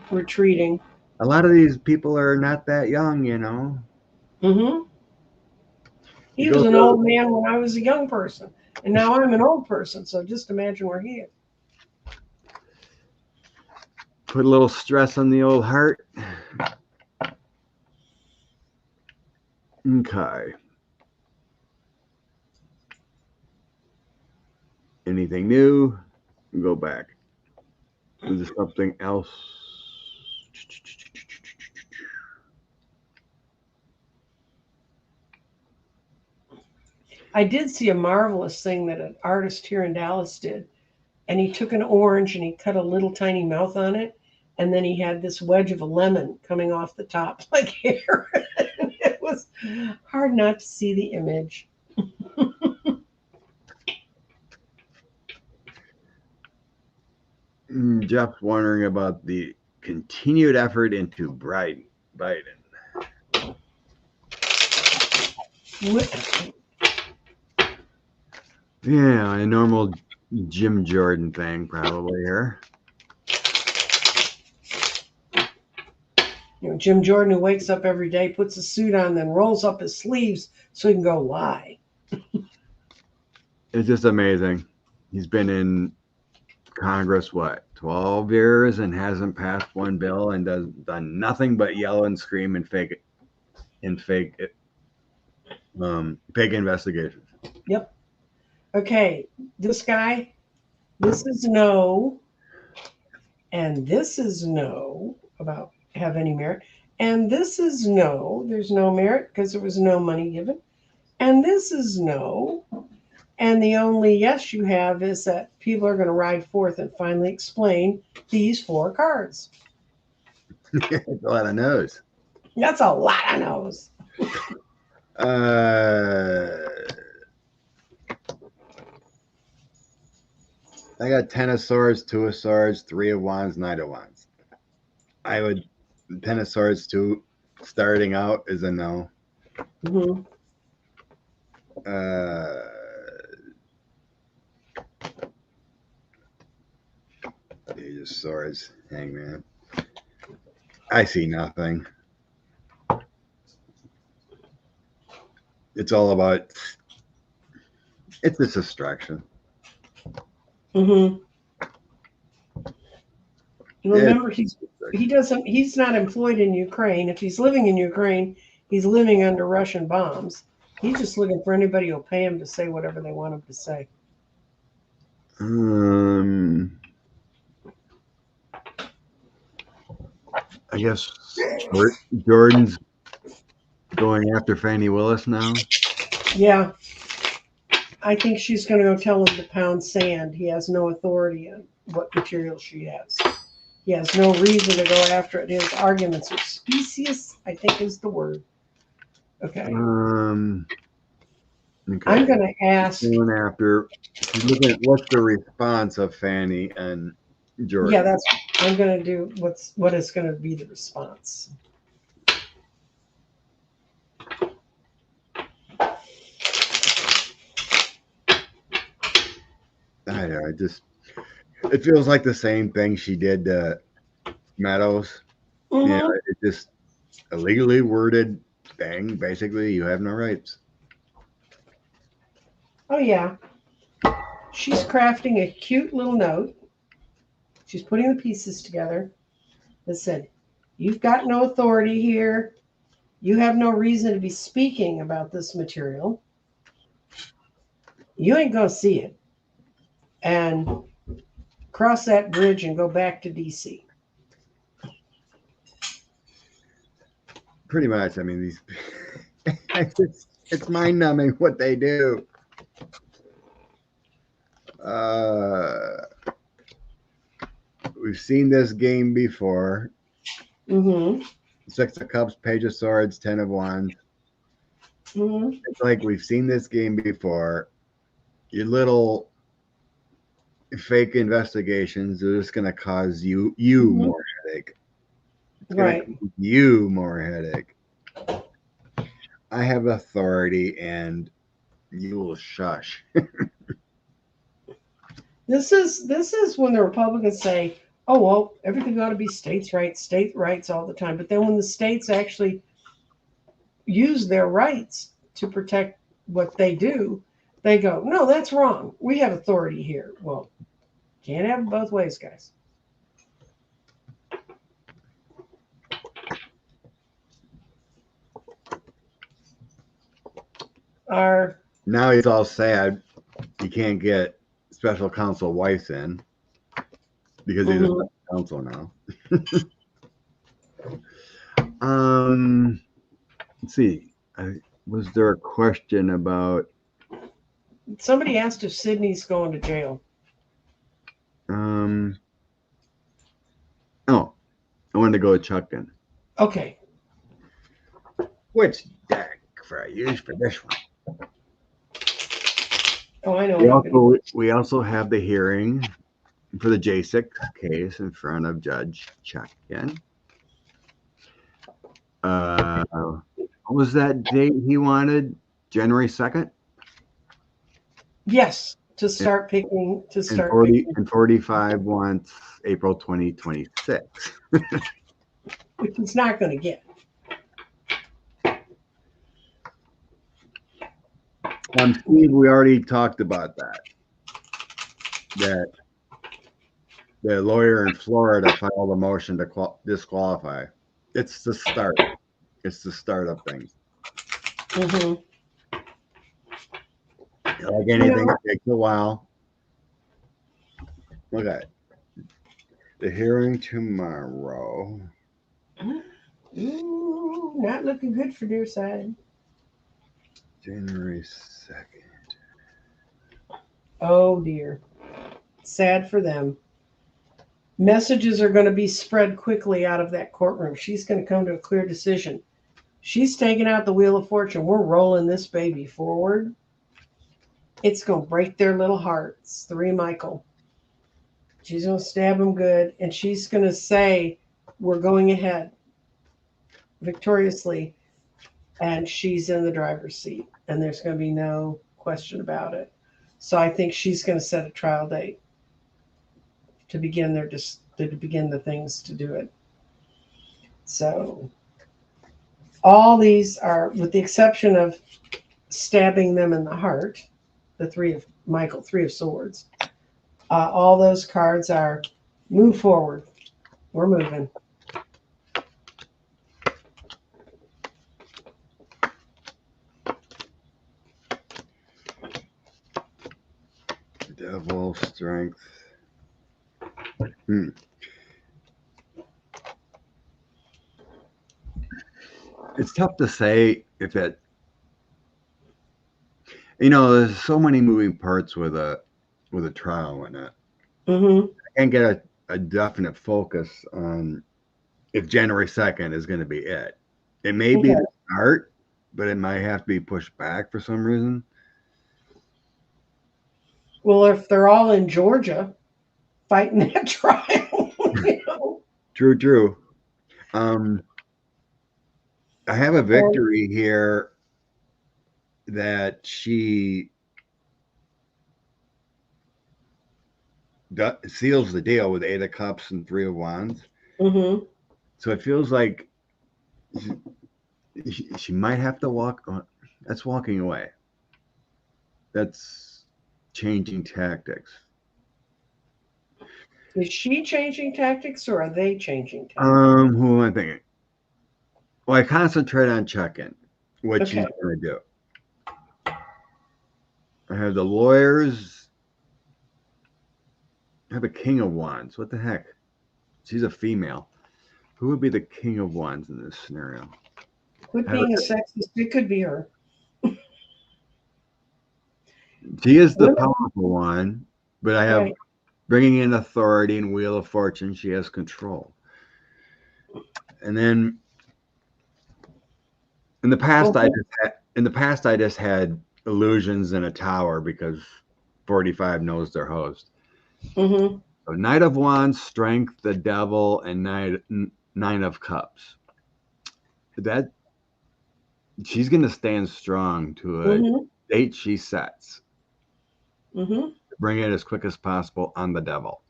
Retreating. a lot of these people are not that young, you know. Mm-hmm. You He go was an through, old man when I was a young person, and now I'm an old person. So just imagine where he is. put a little stress on the old heart. Okay. Anything new? Go back. Is there something else? I did see a marvelous thing that an artist here in Dallas did, and he took an orange and he cut a little tiny mouth on it, and then he had this wedge of a lemon coming off the top like hair. It was hard not to see the image. Jeff's wondering about the continued effort into Biden. Yeah, a normal Jim Jordan thing probably here. You know, Jim Jordan, who wakes up every day, puts a suit on, then rolls up his sleeves so he can go lie. It's just amazing. He's been in Congress, 12 years and hasn't passed one bill and done nothing but yell and scream and fake investigations. Yep. Okay, this guy, this is no, and this is no about have any merit, and this is no, there's no merit because there was no money given, and this is no, and the only yes you have is that people are going to ride forth and finally explain these 4 cards. It's a lot of no's. That's a lot of no's. I got 10 of Swords, 2 of Swords, 3 of Wands, 9 of Wands. I would 10 of Swords 2 starting out is a no. Mm-hmm. 8 of Swords, Hangman. I see nothing. It's all about. It's a distraction. Mm-hmm. Remember, he's not employed in Ukraine. If he's living in Ukraine, he's living under Russian bombs. He's just looking for anybody who'll pay him to say whatever they want him to say. I guess Jordan's going after Fannie Willis now. Yeah. I think she's going to go tell him to pound sand. He has no authority on what material she has. He has no reason to go after it. His arguments are specious, I think is the word. Okay. Okay. I'm going to ask. Going after. Look at what's the response of Fannie and Jordan. Yeah, I'm going to do what is going to be the response. It feels like the same thing she did to Meadows. Mm-hmm. Yeah, it's just a legally worded thing. Basically, you have no rights. Oh, yeah. She's crafting a cute little note. She's putting the pieces together that said, you've got no authority here. You have no reason to be speaking about this material. You ain't going to see it. And cross that bridge and go back to D.C. Pretty much. I mean, these it's mind numbing what they do. We've seen this game before. Mm-hmm. 6 of Cups, Page of Swords, 10 of Wands. Mm-hmm. It's like we've seen this game before. Your little fake investigations are just going to cause you Mm-hmm. more headache. It's going to Right. cause you more headache. I have authority, and you will shush. This is when the Republicans say, "Oh well, everything ought to be states' rights, state rights all the time." But then when the states actually use their rights to protect what they do, they go, "No, that's wrong. We have authority here." Well, can't have it both ways, guys. Our Now he's all sad. He can't get special counsel Weiss in because he's a mhm. special counsel now. Let's see. Was there a question about? Somebody asked if Sydney's going to jail. Um. Oh, I wanted to go with Chuck in. Okay. Which deck for I use for this one? Oh, I know We what I'm going to. we also have the hearing for the J6 case in front of Judge Chuckin. What was that date he wanted? January 2nd? Yes, to start picking. To And start 40 picking, and 45 wants April 2026. which it's not going to get. Steve, we already talked about that. That the lawyer in Florida filed a motion to disqualify. It's the start. It's the start of things. Mm-hmm. Like anything, it takes a while. Okay. The hearing tomorrow. Ooh, not looking good for their side. January 2nd. Oh dear. Sad for them. Messages are going to be spread quickly out of that courtroom. She's going to come to a clear decision. She's taking out the wheel of fortune. We're rolling this baby forward. It's going to break their little hearts. 3 Michael. She's going to stab him good. And she's going to say, we're going ahead victoriously. And she's in the driver's seat. And there's going to be no question about it. So I think she's going to set a trial date to begin the things to do it. So all these are, with the exception of stabbing them in the heart, the 3 of Michael, 3 of Swords. All those cards are move forward. We're moving. Devil strength. It's tough to say if it. There's so many moving parts with a trial in it. Mm-hmm. I can't get a definite focus on if January 2nd is going to be it. It may be Okay. the start, but it might have to be pushed back for some reason. Well, if they're all in Georgia fighting that trial, True. I have a victory here that she seals the deal with 8 of Cups and 3 of Wands. Mm-hmm. So it feels like she might have to walk. That's walking away. That's changing tactics. Is she changing tactics or are they changing tactics? Who am I thinking? Well, I concentrate on checking what she's going to do. I have the lawyers. I have a King of Wands. What the heck? She's a female. Who would be the King of Wands in this scenario? Quit being a sexist. It could be her. She is the Women- powerful one, but I have Right. bringing in authority and Wheel of Fortune. She has control. And then in the past, I just had illusions in a tower because 45 knows their host. Mm-hmm. So Knight of Wands, Strength, the Devil, and Nine of Cups. That she's going to stand strong to a Mm-hmm. date she sets. Mm-hmm. Bring it as quick as possible on the Devil.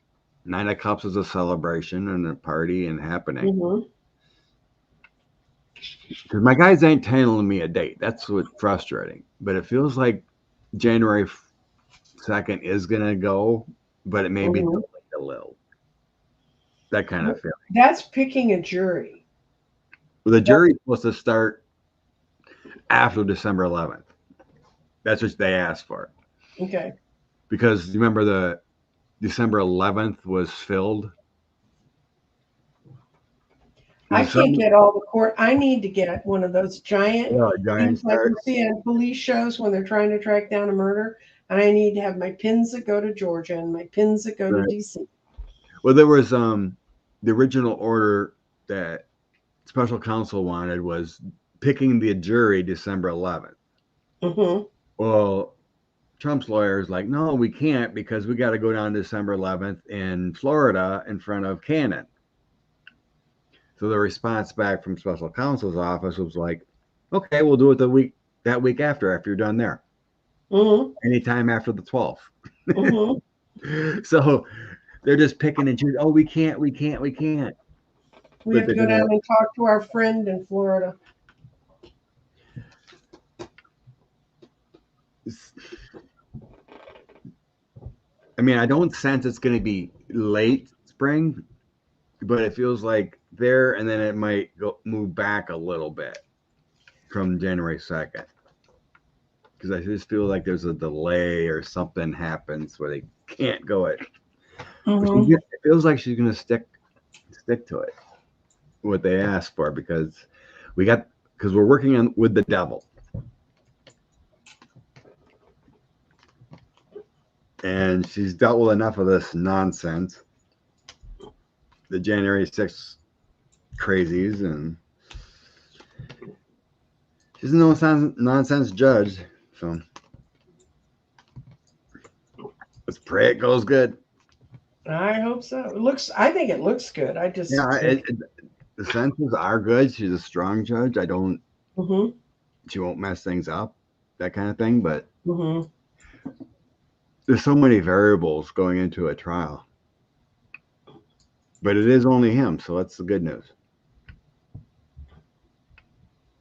Nine of Cups is a celebration and a party and happening. Mm-hmm. Because my guys ain't telling me a date. That's what's frustrating. But it feels like January 2nd is going to go, but it may be Mm-hmm. delayed a little. That kind of feeling. That's picking a jury. Well, the jury's supposed to start after December 11th. That's what they asked for. Okay. Because you remember the December 11th was filled. I can't get all the court. I need to get one of those giant giant things like you charts. see on police shows when they're trying to track down a murder. And I need to have my pins that go to Georgia and my pins that go to Right. DC. Well, there was the original order that special counsel wanted was picking the jury December 11th. Mm-hmm. Well, Trump's lawyer is like, no, we can't because we got to go down December 11th in Florida in front of Cannon. So the response back from special counsel's office was like, okay, we'll do it that week after you're done there. Mm-hmm. Anytime after the 12th. Mm-hmm. So they're just picking and choosing. Oh, we can't. We But have to go down and talk to our friend in Florida. I mean, I don't sense it's going to be late spring, but it feels like there, and then it might move back a little bit from January 2nd. Because I just feel like there's a delay or something happens where they can't go it. Mm-hmm. It feels like she's going to stick to it, what they asked for, because we're working with the devil. And she's dealt with enough of this nonsense. The January 6th crazies, and she's a nonsense judge. So let's pray it goes good. I hope so. I think it looks good. I just The senses are good. She's a strong judge. Mm-hmm. She won't mess things up, that kind of thing. But Mm-hmm. there's so many variables going into a trial. But it is only him, so that's the good news.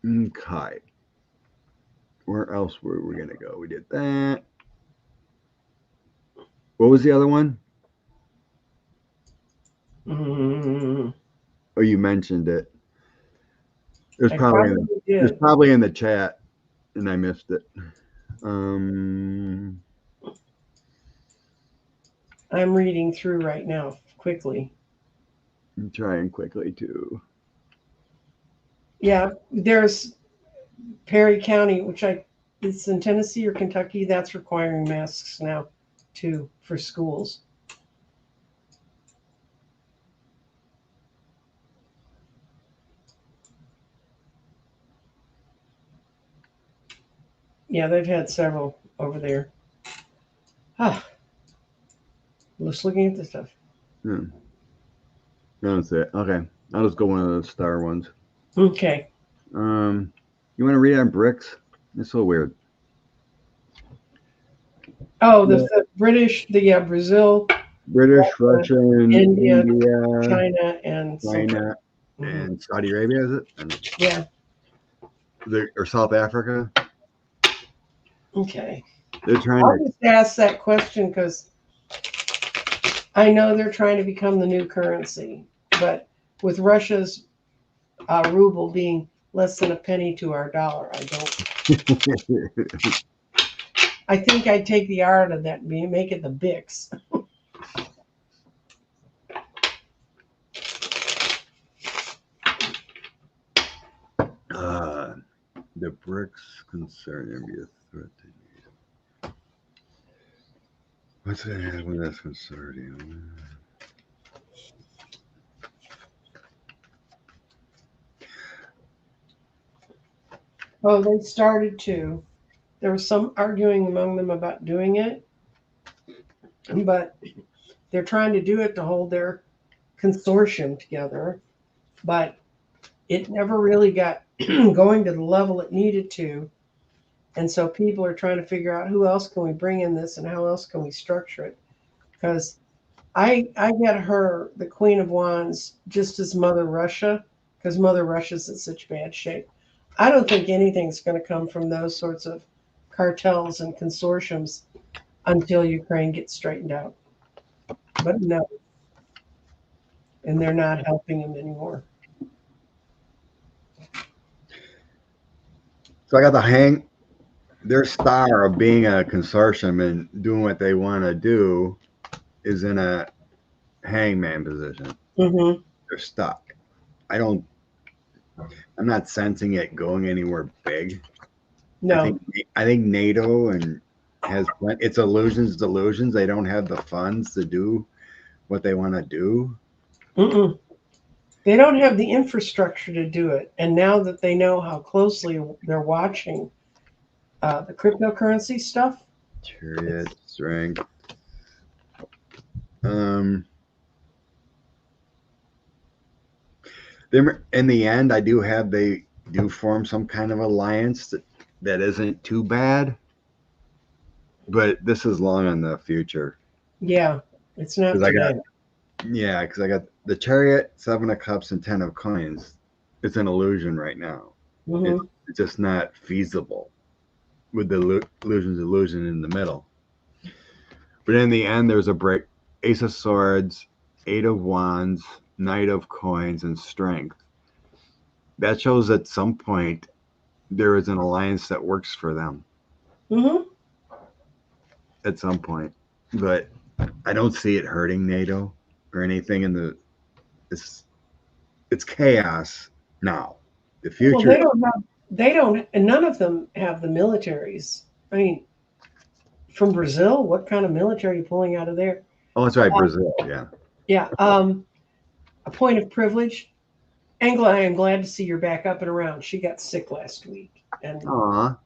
Okay. Where else were we going to go? We did that. What was the other one? Mm-hmm. Oh, you mentioned it. It was Probably probably in the chat, and I missed it. I'm reading through right now quickly. I'm trying quickly too. Yeah, there's Perry County, it's in Tennessee or Kentucky. That's requiring masks now, too, for schools. Yeah, they've had several over there. Just looking at the stuff. That's it. Okay, I'll just go one of those star ones. Okay. You want to read on BRICS? It's so weird. Oh, the British, Brazil, British, Russian, India, China, and and Saudi Arabia, is it? Yeah. Or South Africa. Okay. They're trying I'll just ask that question because I know they're trying to become the new currency, but with Russia's ruble being less than a penny to our dollar, I don't. I think I'd take the art of that and make it the BRICS. The BRICS consortium be a threat to what's going to happen with this consortium? Oh, they started to. There was some arguing among them about doing it, but they're trying to do it to hold their consortium together. But it never really got going to the level it needed to. And so people are trying to figure out who else can we bring in this and how else can we structure it. Because I get her, the Queen of Wands, just as Mother Russia, because Mother Russia's in such bad shape. I don't think anything's going to come from those sorts of cartels and consortiums until Ukraine gets straightened out. But no, and they're not helping him anymore. So I got their star of being a consortium and doing what they want to do is in a hangman position. Mm-hmm. They're stuck. I'm not sensing it going anywhere big. No. I think NATO and has it's illusions. They don't have the funds to do what they want to do. Mm-mm. They don't have the infrastructure to do it. And now that they know how closely they're watching the cryptocurrency stuff. Chariot strength. In the end, they do form some kind of alliance that isn't too bad, but this is long in the future. Yeah, it's not today. Because I got the Chariot, 7 of Cups, and 10 of Coins. It's an illusion right now. Mm-hmm. It's just not feasible with the illusion in the middle. But in the end, there's a break. Ace of Swords, 8 of Wands, Knight of Coins, and Strength. That shows at some point there is an alliance that works for them. Mm-hmm. At some point. But I don't see it hurting NATO or anything it's chaos now. The future. Well, they don't, and none of them have the militaries. I mean, from Brazil, what kind of military are you pulling out of there? Oh, that's right, Brazil. Yeah. Yeah. A point of privilege. Angela, I am glad to see you're back up and around. She got sick last week. And so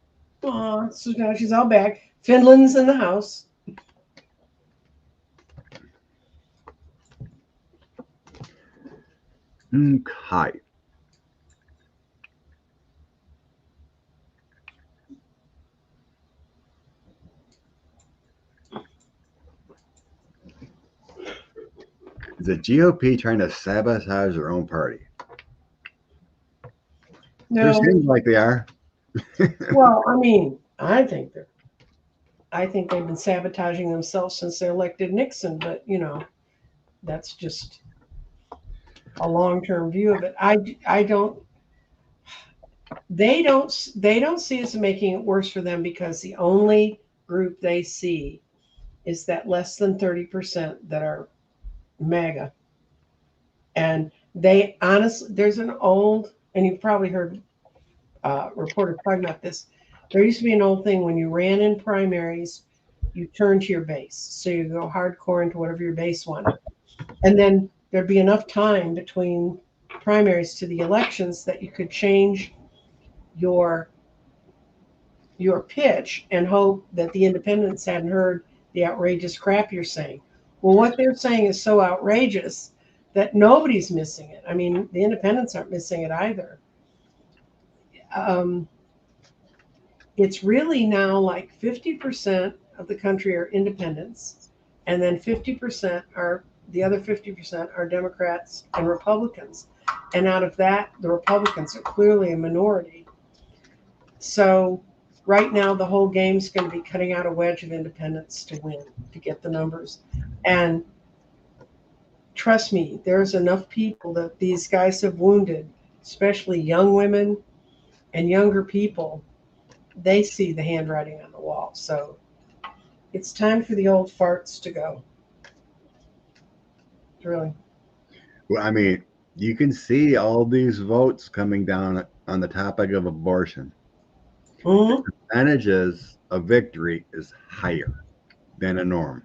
now she's all back. Finland's in the house. Okay. Is the GOP trying to sabotage their own party? No. It seems like they are. Well, I mean, I think they've been sabotaging themselves since they elected Nixon, but that's just a long-term view of it. I don't they don't see us making it worse for them because the only group they see is that less than 30% that are MAGA. And they honestly, there's an old, and you've probably heard reporters talking about this. There used to be an old thing when you ran in primaries, you turned to your base. So you go hardcore into whatever your base wanted. And then there'd be enough time between primaries to the elections that you could change your pitch and hope that the independents hadn't heard the outrageous crap you're saying. Well, what they're saying is so outrageous that nobody's missing it. I mean, the independents aren't missing it either. It's really now like 50% of the country are independents, and then 50% are the other 50% are Democrats and Republicans. And out of that, the Republicans are clearly a minority. So right now, the whole game's going to be cutting out a wedge of independents to win, to get the numbers. And trust me, there's enough people that these guys have wounded, especially young women and younger people. They see the handwriting on the wall. So it's time for the old farts to go. Really. Well, I mean, you can see all these votes coming down on the topic of abortion. Mhm. Percentages of victory is higher than a norm.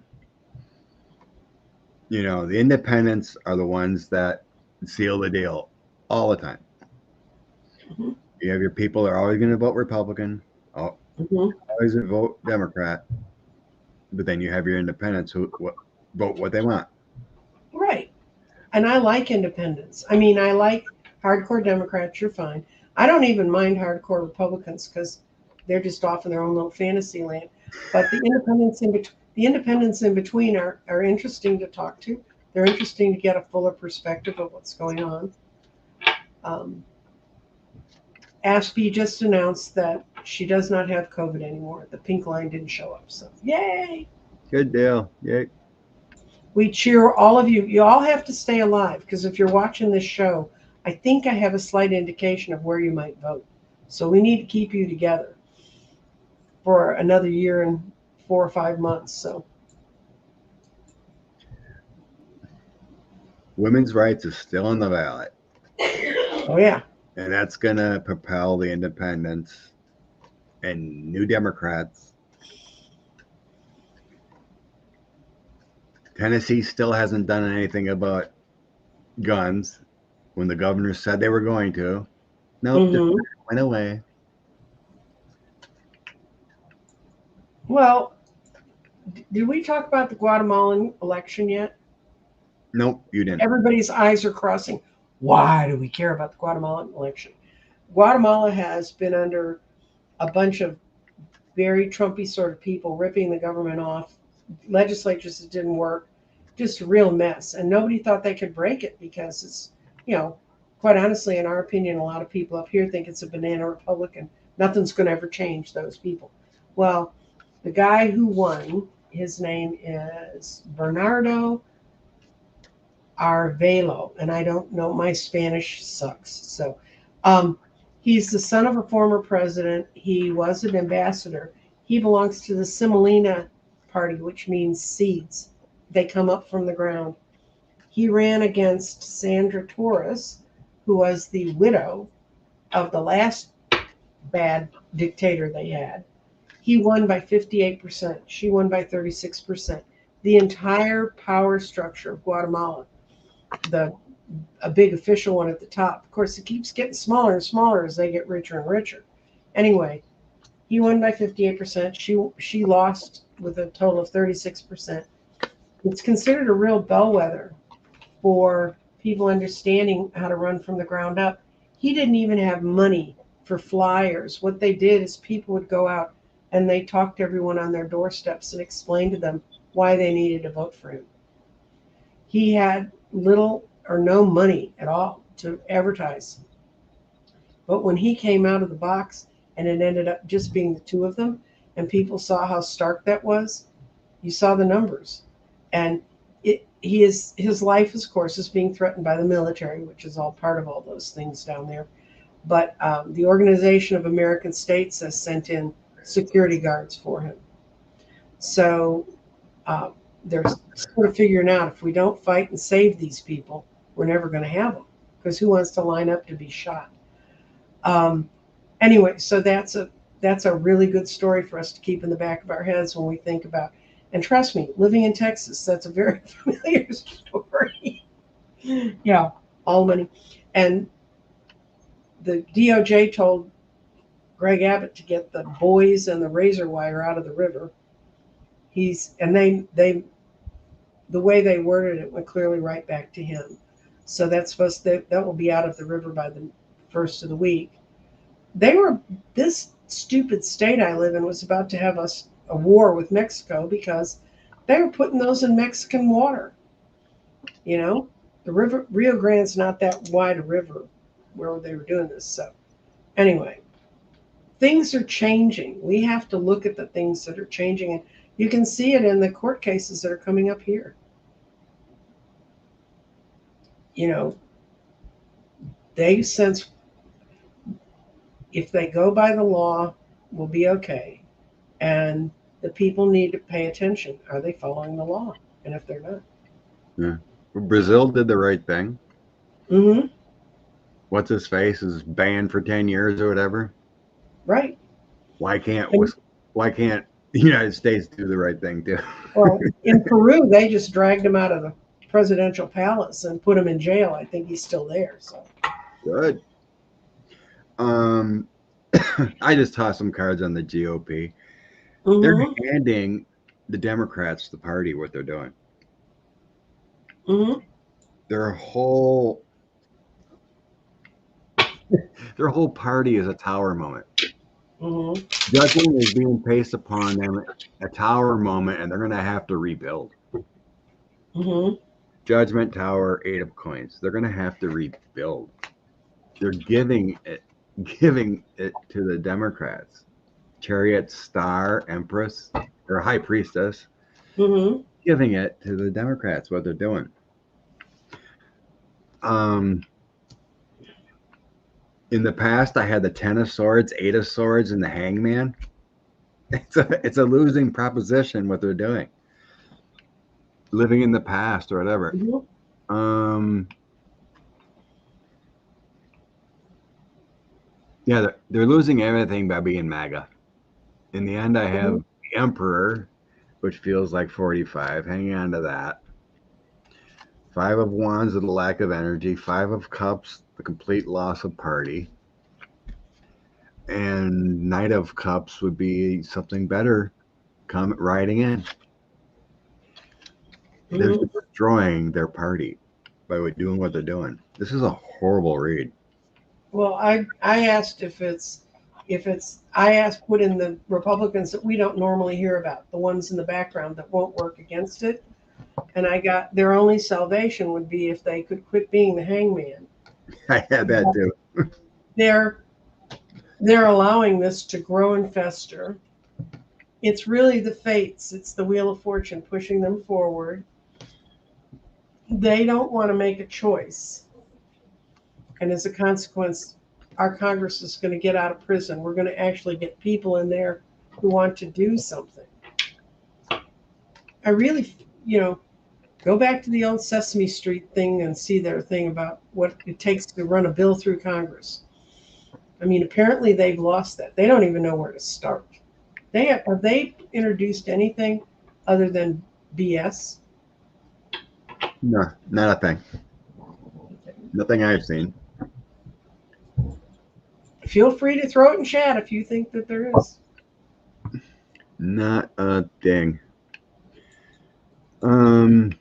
You know, the independents are the ones that seal the deal all the time. Mhm. You have your people that are always going to vote Republican, Mhm. always going to vote Democrat, but then you have your independents who vote what they want. Right. And I like independents. I mean, I like hardcore Democrats. You're fine. I don't even mind hardcore Republicans because they're just off in their own little fantasy land. But the independents in between are interesting to talk to. They're interesting to get a fuller perspective of what's going on. Um, Ashby just announced that she does not have COVID anymore. The pink line didn't show up. So, yay! Good deal. Yeah. We cheer all of you. You all have to stay alive because if you're watching this show, I think I have a slight indication of where you might vote. So we need to keep you together for another year and 4 or 5 months. So, Women's rights is still on the ballot, oh yeah, and that's going to propel the independents and new Democrats. Tennessee still hasn't done anything about guns when the governor said they were going to. Nope, just hmm went away. well, did we talk about the Guatemalan election yet? Nope, you didn't. Everybody's eyes are crossing. Why do we care about the Guatemalan election? Guatemala has been under a bunch of very Trumpy sort of people ripping the government off, legislatures that didn't work, just a real mess. And nobody thought they could break it because it's, quite honestly, in our opinion, a lot of people up here think it's a banana republic and nothing's going to ever change those people. Well, the guy who won, his name is Bernardo Arvelo, and I don't know, my Spanish sucks. So um, he's the son of a former president. He was an ambassador. He belongs to the Semolina party, which means seeds. They come up from the ground. He ran against Sandra Torres, who was the widow of the last bad dictator they had. He won by 58%. She won by 36%. The entire power structure of Guatemala, the a big official one at the top. Of course, it keeps getting smaller and smaller as they get richer and richer. Anyway, he won by 58%. She lost with a total of 36%. It's considered a real bellwether for people understanding how to run from the ground up. He didn't even have money for flyers. What they did is people would go out and they talked to everyone on their doorsteps and explained to them why they needed to vote for him. He had little or no money at all to advertise. But when he came out of the box and it ended up just being the two of them, and people saw how stark that was, you saw the numbers. And his life, of course, is being threatened by the military, which is all part of all those things down there. But the Organization of American States has sent in security guards for him. So uh, they're sort of figuring out if we don't fight and save these people, we're never going to have them because who wants to line up to be shot? Um, anyway, so that's a really good story for us to keep in the back of our heads when we think about. And trust me, living in Texas, that's a very familiar story. Yeah, all money. And the DOJ told Greg Abbott to get the buoys and the razor wire out of the river. They the way they worded it went clearly right back to him. So that will be out of the river by the first of the week. They were This stupid state I live in was about to have a war with Mexico because they were putting those in Mexican water. You know, the river Rio Grande's not that wide a river where they were doing this. So anyway, things are changing. We have to look at the things that are changing, and you can see it in the court cases that are coming up here. You know, they sense if they go by the law, we'll be okay. And the people need to pay attention. Are they following the law? And if they're not, Yeah. Brazil did the right thing. mm-hmm, What's his face is banned for 10 years or whatever. right. Why can't And, why can't the United States do the right thing too? well, in Peru, they just dragged him out of the presidential palace and put him in jail. I think he's still there. So Good. Um, I just tossed some cards on the GOP. They're hmm handing the Democrats, the party, what they're doing. hmm Their whole their whole party is a tower moment. hmm Judging is being placed upon them a tower moment, and they're going to have to rebuild. hmm Judgment Tower, 8 of coins. They're going to have to rebuild. They're giving it to the Democrats. Chariot, Star, Empress, or High Priestess, hmm giving it to the Democrats. What they're doing. Um, in the past, I had the 10 of Swords, 8 of Swords, and the Hangman. It's a losing proposition. What they're doing, living in the past or whatever. hmm Yeah, they're losing everything by being MAGA. In the end, I have the Emperor, which feels like 45, hanging on to that. 5 of Wands, with a lack of energy. 5 of Cups, the complete loss of party. And Knight of Cups would be something better riding in. They're hmm destroying their party by doing what they're doing. This is a horrible read. Well, I asked I asked put in the Republicans that we don't normally hear about, the ones in the background that won't work against it, and I got their only salvation would be if they could quit being the hangman. I had that too. They're they're allowing this to grow and fester. It's really the fates, it's the Wheel of Fortune pushing them forward. They don't want to make a choice. And as a consequence, our Congress is going to get out of prison. We're going to actually get people in there who want to do something. I really, go back to the old Sesame Street thing and see their thing about what it takes to run a bill through Congress. I mean, apparently they've lost that. They don't even know where to start. Have they introduced anything other than BS? No, not a thing. Nothing I've seen. Feel free to throw it in chat if you think that there is. Not a thing. Um,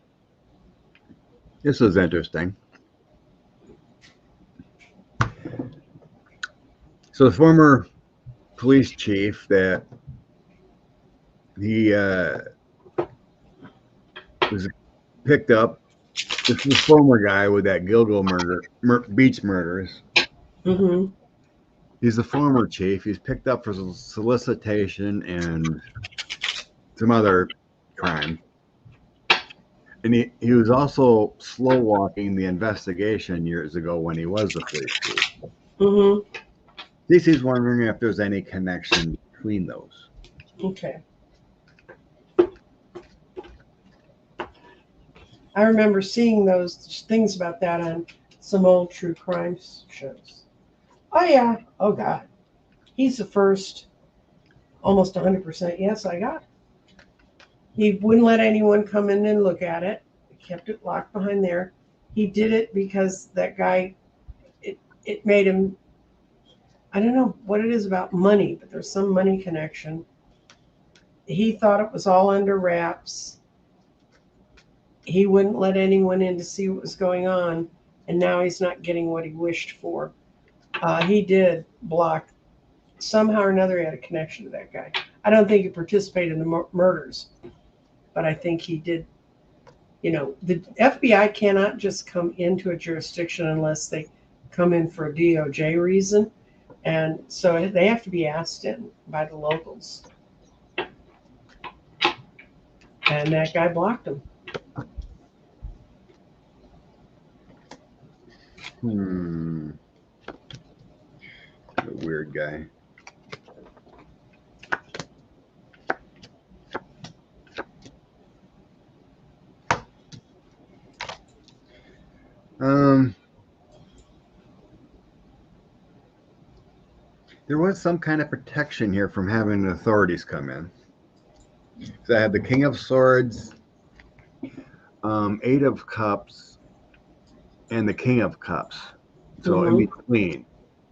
this was interesting. So the former police chief that he was picked up. This is the former guy with that Gilgo Beach murders. Mm-hmm. He's the former chief. He's picked up for solicitation and some other crime. And he was also slow walking the investigation years ago when he was the police chief. Mm-hmm. DC's wondering if there's any connection between those. Okay. I remember seeing those things about that on some old true crime shows. Oh, yeah. Oh, God. He's the first almost 100% yes I got. He wouldn't let anyone come in and look at it. He kept it locked behind there. He did it because that guy, it made him, I don't know what it is about money, but there's some money connection. He thought it was all under wraps. He wouldn't let anyone in to see what was going on, and now he's not getting what he wished for. He did block, somehow or another, he had a connection to that guy. I don't think he participated in the murders, but I think he did. The FBI cannot just come into a jurisdiction unless they come in for a DOJ reason. And so they have to be asked in by the locals. And that guy blocked him. A weird guy. There was some kind of protection here from having the authorities come in. So I have the King of Swords, Eight of Cups, and the King of Cups. So in Mm-hmm. between.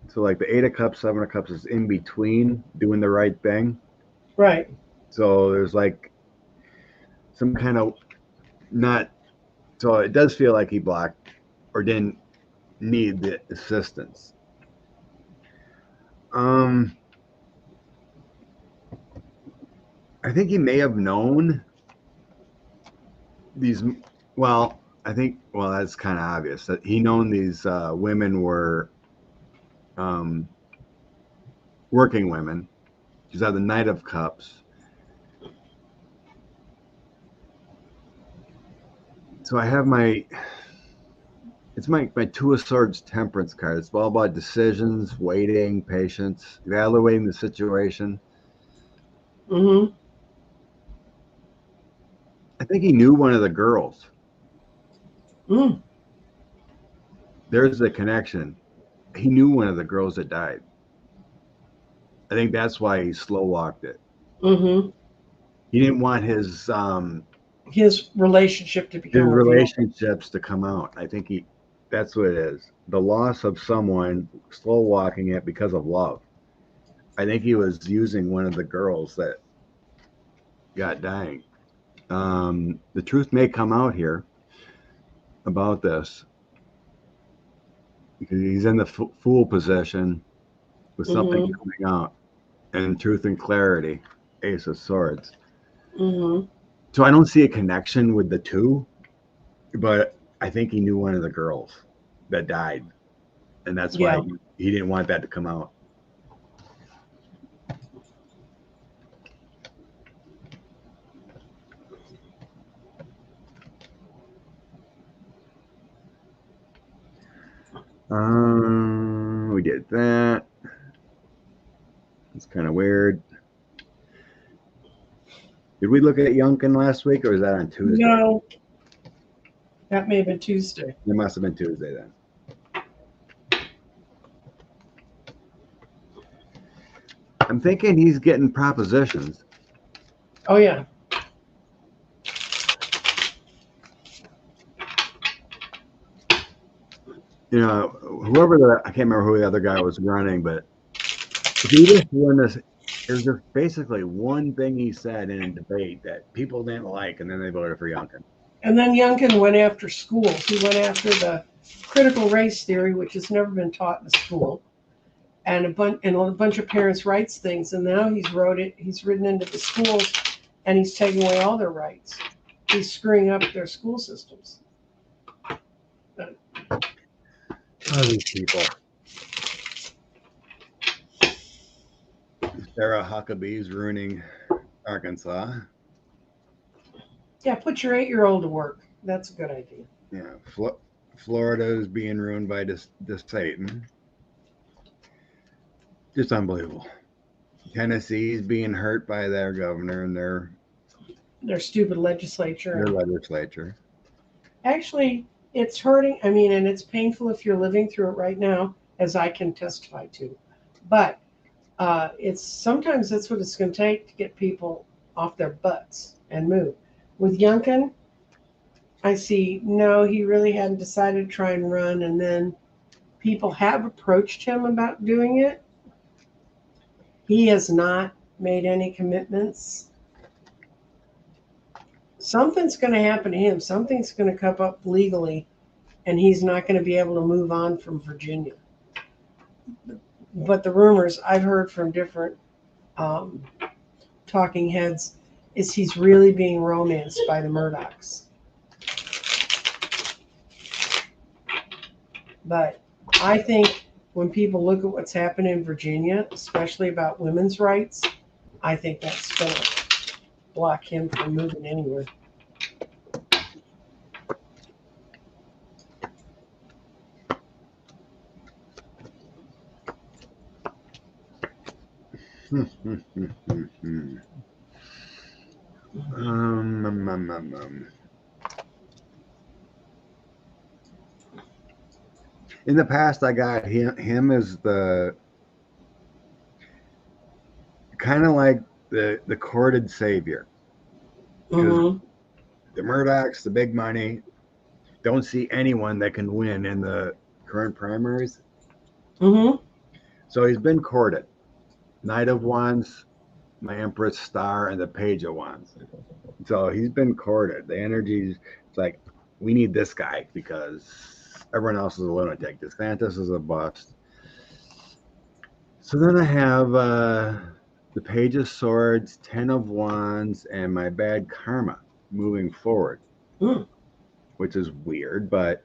So like the Eight of Cups, Seven of Cups is in between doing the right thing. Right. So there's like some kind of not. So it does feel like he blocked or didn't need the assistance. Um, I think he may have known these. Well, I think. Well, that's kind of obvious that he known these women were um, working women. She's had the Knight of Cups. So I have my. It's my Two of Swords Temperance card. It's all about decisions, waiting, patience, evaluating the situation. Mm-hmm. I think he knew one of the girls. Mm. There's the connection. He knew one of the girls that died. I think that's why he slow walked it. Mm-hmm. He didn't want His relationship to his become revealed. relationships to come out. I think that's what it is. The loss of someone, slow walking it because of love. I think he was using one of the girls that got dying. The truth may come out here about this because he's in the fool position with something Mm-hmm. coming out, and truth and clarity, Ace of Swords. Mm-hmm. So I don't see a connection with the two, but I think he knew one of the girls that died, and that's why Yeah. he didn't want that to come out. We did that. It's kind of weird. Did we look at Yunkin last week, or was that on Tuesday? No, that may have been Tuesday. It must have been Tuesday then. I'm thinking he's getting propositions. Oh yeah. You know, whoever I can't remember who the other guy was running, but if he just won this, there's just basically one thing he said in a debate that people didn't like, and then they voted for Yunkin. And then Youngkin went after schools. He went after the critical race theory, which has never been taught in school. And a bunch of parents' rights things, and now he's written into the schools and he's taking away all their rights. He's screwing up their school systems. Oh, these people. Sarah Huckabee's ruining Arkansas. Yeah, put your 8-year-old to work. That's a good idea. Yeah, Florida is being ruined by this Satan. Just unbelievable. Tennessee's being hurt by their governor and Their stupid legislature. legislature. Actually, it's hurting. I mean, and it's painful if you're living through it right now, as I can testify to. But it's sometimes that's what it's going to take to get people off their butts and move. With Youngkin, I see no, he really hadn't decided to try and run, and then people have approached him about doing it. He has not made any commitments. Something's going to happen to him. Something's going to come up legally, and he's not going to be able to move on from Virginia. But the rumors I've heard from different um, talking heads is he's really being romanced by the Murdochs. But I think when people look at what's happened in Virginia, especially about women's rights, I think that's going to block him from moving anywhere. um, um, um, um. In the past, I got him as the kind of like the courted savior, because Mm-hmm. the Murdochs, the big money, don't see anyone that can win in the current primaries. Mm-hmm. So he's been courted. Knight of Wands, my Empress Star, and the Page of Wands. So he's been courted. The energy, it's like, we need this guy because everyone else is a lunatic. DeSantis is a bust. So then I have the Page of Swords, Ten of Wands, and my bad karma moving forward, Mm. which is weird, but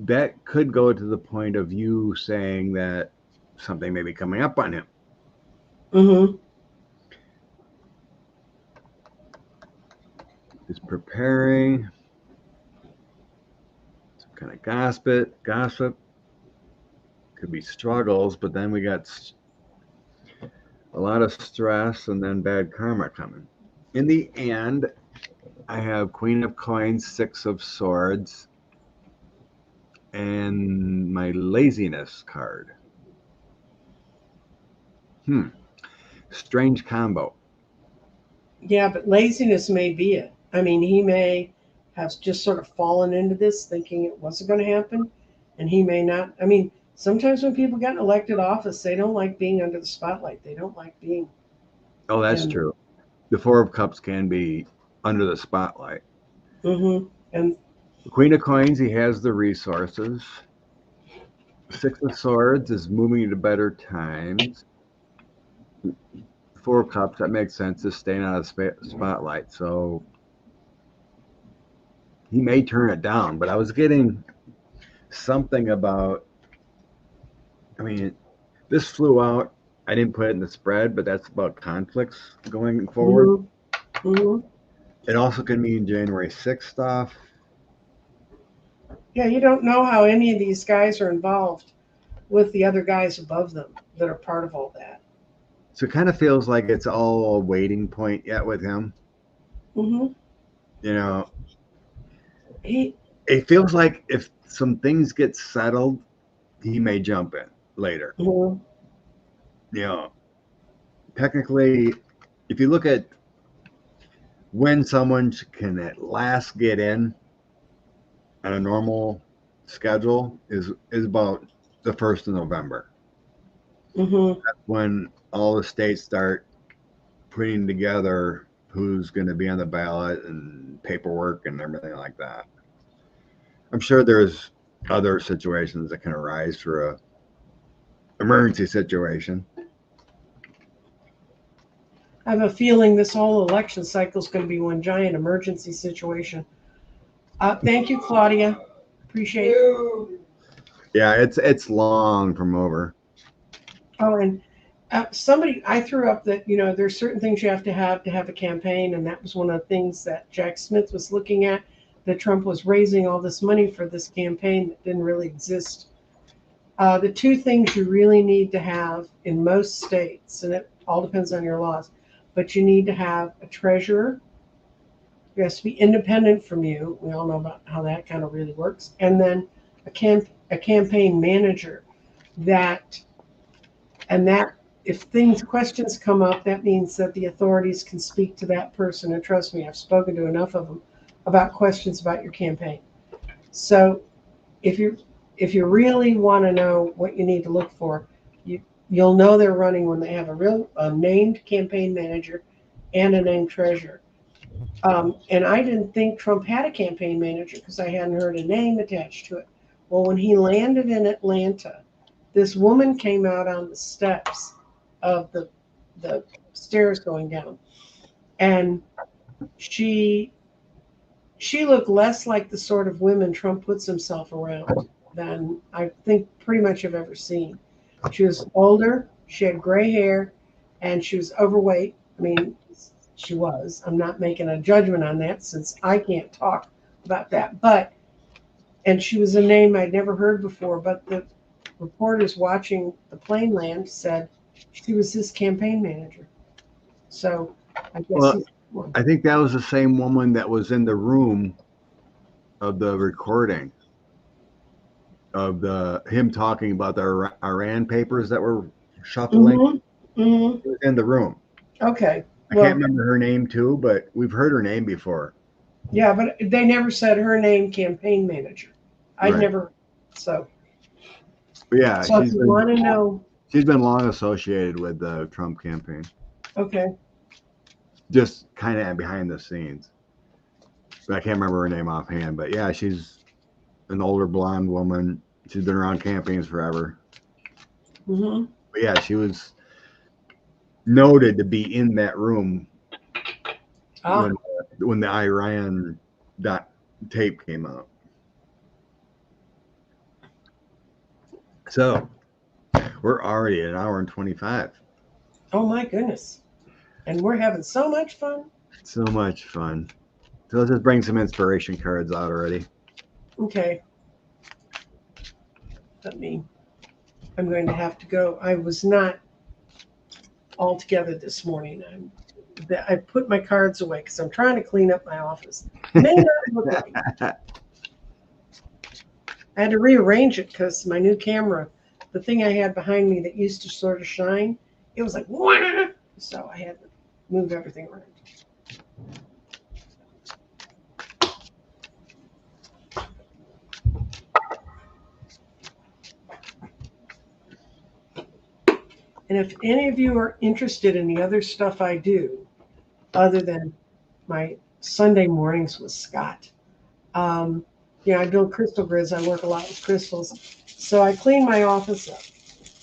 that could go to the point of you saying that something may be coming up on him. Mm-hmm. He's preparing some kind of gossip. Could be struggles, but then we got a lot of stress and then bad karma coming. In the end, I have Queen of Coins, Six of Swords, and my laziness card. Strange combo. Yeah, but laziness may be it. I mean, he may have just sort of fallen into this thinking it wasn't going to happen, and he may not. I mean, sometimes when people get in elected office, they don't like being under the spotlight. They don't like being Oh, that's in. true. The Four of Cups can be under the spotlight. Mm-hmm. And The Queen of Coins, he has the resources. Six of Swords is moving to better times. Four of Cups, that makes sense, is staying out of the spotlight. So he may turn it down, but I was getting something about, I mean, this flew out. I didn't put it in the spread, but that's about conflicts going forward. mm-hmm. Mm-hmm. It also could mean January 6th stuff. Yeah, you don't know how any of these guys are involved with the other guys above them that are part of all that. So it kind of feels like it's all a waiting point yet with him. Mm-hmm. You know, He. it feels like if some things get settled, he may jump in later. Mm-hmm. You know, technically, if you look at when someone can at last get in on a normal schedule is about the 1st of November. Mm-hmm. That's when all the states start putting together who's going to be on the ballot and paperwork and everything like that. I'm sure there's other situations that can arise for a emergency situation. I have a feeling this whole election cycle is going to be one giant emergency situation. Thank you, Claudia. Appreciate it. Yeah, it's long from over. Oh, and somebody, I threw up that, there's certain things you have to have a campaign. And that was one of the things that Jack Smith was looking at, that Trump was raising all this money for this campaign that didn't really exist. The two things you really need to have in most states, and it all depends on your laws, but you need to have a treasurer who has to be independent from you. We all know about how that kind of really works. And then a campaign manager that, and that if questions come up, that means that the authorities can speak to that person. And trust me, I've spoken to enough of them about questions about your campaign. So if you really want to know what you need to look for, you'll know they're running when they have a named campaign manager and a named treasurer. And I didn't think Trump had a campaign manager because I hadn't heard a name attached to it. Well, when he landed in Atlanta, this woman came out on the steps of the stairs going down, and she looked less like the sort of women Trump puts himself around than I think pretty much I've ever seen. She was older, she had gray hair, and she was overweight. I mean, she was. I'm not making a judgment on that since I can't talk about that. And she was a name I'd never heard before, but the reporters watching the plane land said she was his campaign manager. So I guess Well, he's one. I think that was the same woman that was in the room of the recording of him talking about the Iran papers that were shuffling. Mm-hmm. Hmm. She was in the room. Okay. I Well, can't remember her name too, but we've heard her name before. yeah, but they never said her name, campaign manager. I'd Right. never. So, Yeah, so if you want to know, she's been long associated with the Trump campaign, okay. just kind of behind the scenes. But I can't remember her name offhand. But yeah, she's an older blonde woman. She's been around campaigns forever. Hmm. But yeah, she was noted to be in that room Ah, when the Iran tape came out. So we're already at an hour and 25. oh my goodness. And we're having so much fun. So much fun. So let's just bring some inspiration cards out already. Okay. I'm going to have to go. I was not all together this morning. I put my cards away because I'm trying to clean up my office. May not look like it. I had to rearrange it because my new camera, the thing I had behind me that used to sort of shine, it was like, wah! So I had to move everything around. And if any of you are interested in the other stuff I do, other than my Sunday mornings with Scott, I build crystal grids. I work a lot with crystals. So I cleaned my office up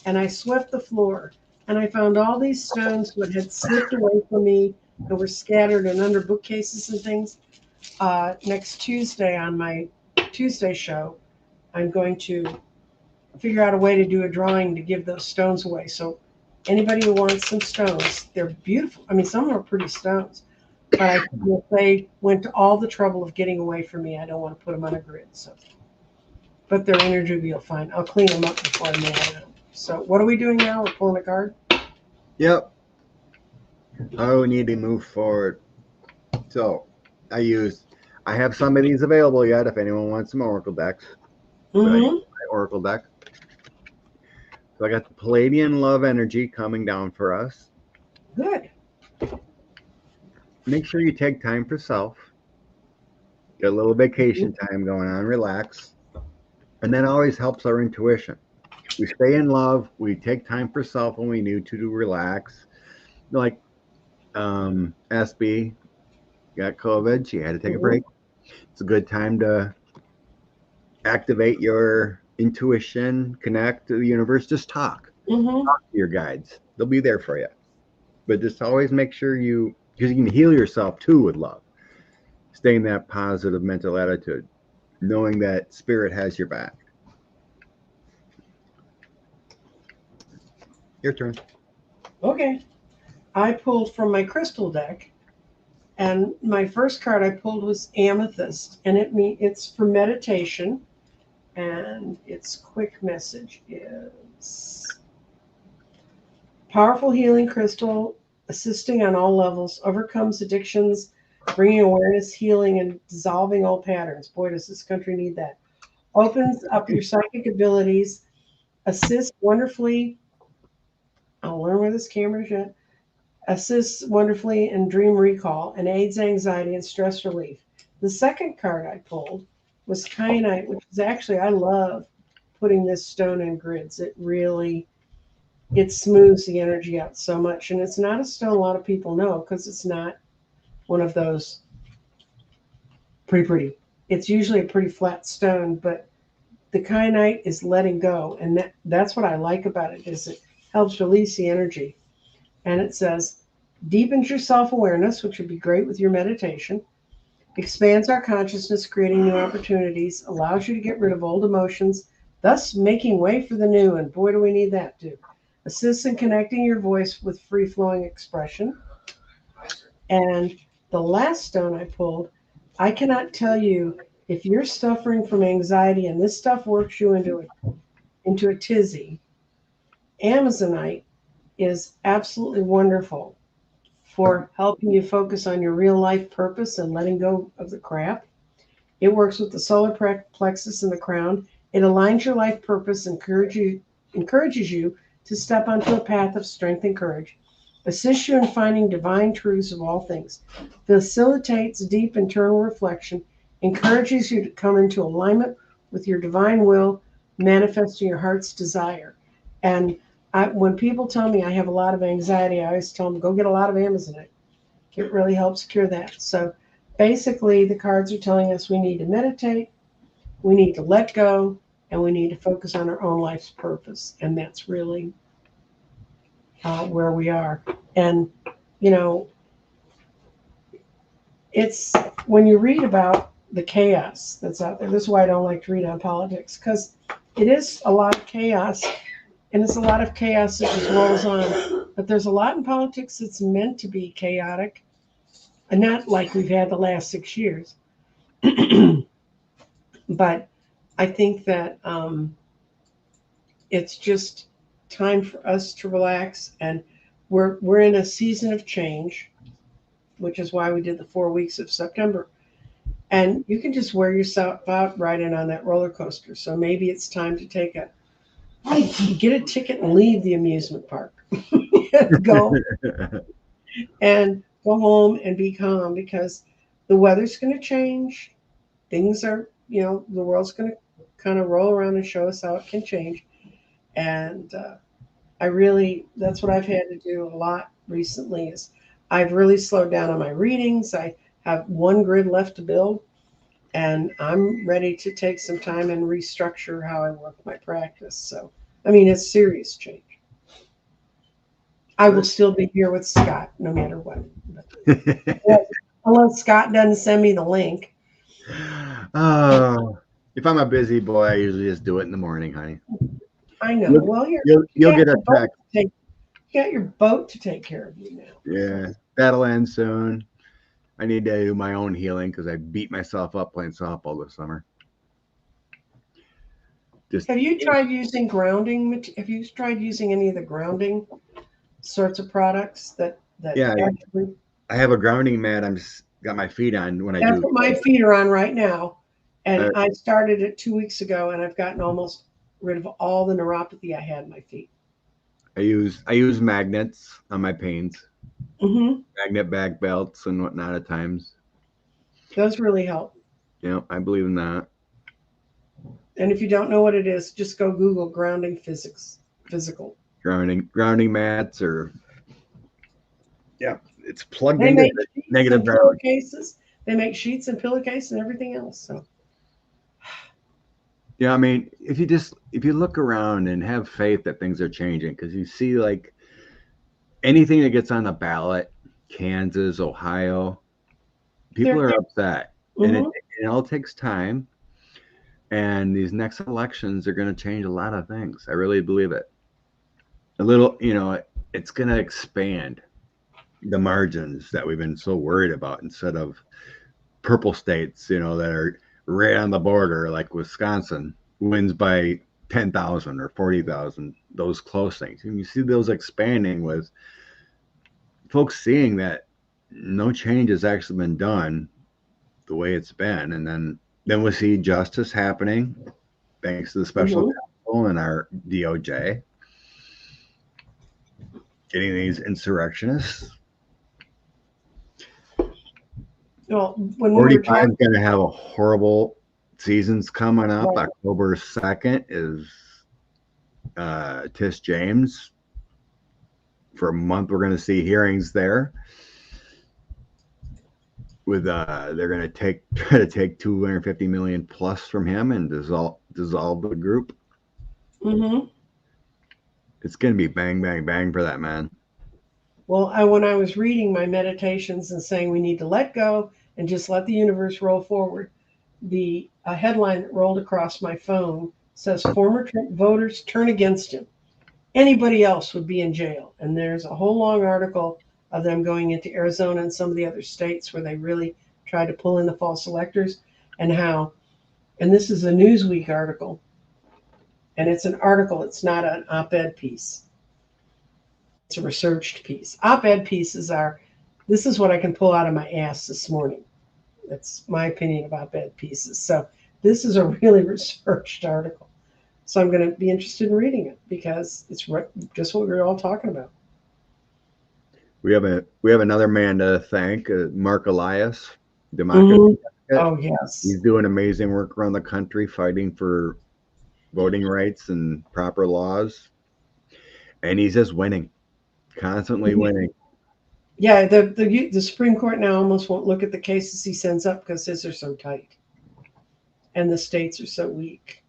and I swept the floor and I found all these stones that had slipped away from me that were scattered and under bookcases and things. Next Tuesday on my Tuesday show, I'm going to figure out a way to do a drawing to give those stones away. So anybody who wants some stones, they're beautiful. I mean, some of them are pretty stones, but I think if they went to all the trouble of getting away from me, I don't want to put them on a grid. So, but their energy will be fine. I'll clean them up before I mail them. So what are we doing now? We're pulling a card. Yep. Oh, we need to move forward. So I have some of these available yet if anyone wants some Oracle decks. But I use Mm-hmm. my Oracle deck. So I got the Palladian Love Energy coming down for us. Good. Make sure you take time for self. Get a little vacation time going on, relax. And that always helps our intuition. We stay in love, we take time for self when we need to relax. Like SB got COVID, she had to take a Mm-hmm. break. It's a good time to activate your intuition, connect to the universe, just talk. Mm-hmm. Talk to your guides. They'll be there for you. But just always make sure because you can heal yourself too with love. Stay in that positive mental attitude, knowing that spirit has your back. Your turn. Okay. I pulled from my crystal deck, and my first card I pulled was Amethyst, and it's for meditation, and its quick message is powerful healing crystal, assisting on all levels, overcomes addictions, bringing awareness, healing, and dissolving old patterns. Boy, does this country need that. Opens up your psychic abilities, assists wonderfully. I'll learn where this camera's at. Assists wonderfully in dream recall and aids anxiety and stress relief. The second card I pulled was kyanite, which is actually, I love putting this stone in grids. It smooths the energy out so much. And it's not a stone a lot of people know because it's not one of those pretty. It's usually a pretty flat stone, but the kyanite is letting go. And that's what I like about it is it helps release the energy. And it says, deepens your self-awareness, which would be great with your meditation, expands our consciousness, creating new opportunities, allows you to get rid of old emotions, thus making way for the new. And boy, do we need that too. Assists in connecting your voice with free-flowing expression. And the last stone I pulled, I cannot tell you if you're suffering from anxiety and this stuff works you into a tizzy. Amazonite is absolutely wonderful for helping you focus on your real life purpose and letting go of the crap. It works with the solar plexus and the crown. It aligns your life purpose and encourages you to step onto a path of strength and courage, assists you in finding divine truths of all things, facilitates deep internal reflection, encourages you to come into alignment with your divine will, manifesting your heart's desire. And when people tell me I have a lot of anxiety, I always tell them, go get a lot of Amazonite. It really helps cure that. So basically, the cards are telling us we need to meditate, we need to let go, and we need to focus on our own life's purpose. And that's really where we are. And, you know, it's when you read about the chaos that's out there, this is why I don't like to read on politics, because it is a lot of chaos, and it's a lot of chaos that just rolls on. But there's a lot in politics that's meant to be chaotic, and not like we've had the last 6 years. But I think that it's just time for us to relax, and we're in a season of change, which is why we did the 4 weeks of September. And you can just wear yourself out riding on that roller coaster. So maybe it's time to get a ticket and leave the amusement park. Go and go home and be calm, because the weather's going to change. Things are, the world's going to kind of roll around and show us how it can change. And that's what I've had to do a lot recently, is I've really slowed down on my readings. I have one grid left to build, and I'm ready to take some time and restructure how I work my practice. So, it's serious change. I will still be here with Scott no matter what. Unless Scott doesn't send me the link. If I'm a busy boy, I usually just do it in the morning, honey. I know. You'll get a text. You got your boat to take care of you now. Yeah, that'll end soon. I need to do my own healing because I beat myself up playing softball this summer. Have you tried using grounding? Have you tried using any of the grounding sorts of products that yeah, actually? I have a grounding mat. I'm just got my feet on when I do. That's what my feet are on right now. And I started it 2 weeks ago, and I've gotten almost rid of all the neuropathy I had in my feet. I use magnets on my pains. Mm-hmm. Magnet back belts and whatnot at times. Those really help. Yeah, I believe in that. And if you don't know what it is, just go Google grounding physical. Grounding mats, or it's plugged into negative pillowcases. They make sheets and pillowcases and everything else. So yeah, if you look around and have faith that things are changing, because you see like anything that gets on the ballot, Kansas, Ohio, people are upset. Mm-hmm. And it all takes time. And these next elections are going to change a lot of things. I really believe it. A little, it's going to expand the margins that we've been so worried about, instead of purple states, that are right on the border, like Wisconsin wins by 10,000 or 40,000, those close things. And you see those expanding with folks seeing that no change has actually been done the way it's been. And then we see justice happening thanks to the special counsel and our DOJ getting these insurrectionists. Well, when 45 is going to have a horrible seasons coming up. Right. October 2nd is Tish James. For a month, we're going to see hearings there. With they're going to try to take 250 million plus from him and dissolve the group. Mm-hmm. It's going to be bang, bang, bang for that man. Well, when I was reading my meditations and saying we need to let go and just let the universe roll forward, the headline that rolled across my phone says former voters turn against him. Anybody else would be in jail. And there's a whole long article of them going into Arizona and some of the other states where they really tried to pull in the false electors, and this is a Newsweek article, and it's an article, it's not an op-ed piece. It's a researched piece. Op-ed pieces this is what I can pull out of my ass this morning. That's my opinion of op-ed pieces. So this is a really researched article. So I'm going to be interested in reading it because it's just what we were all talking about. We have another man to thank, Mark Elias, Democracy. Mm-hmm. Oh, yes. He's doing amazing work around the country fighting for voting rights and proper laws. And he's just winning, constantly winning. Yeah, the Supreme Court now almost won't look at the cases he sends up because his are so tight, and the states are so weak.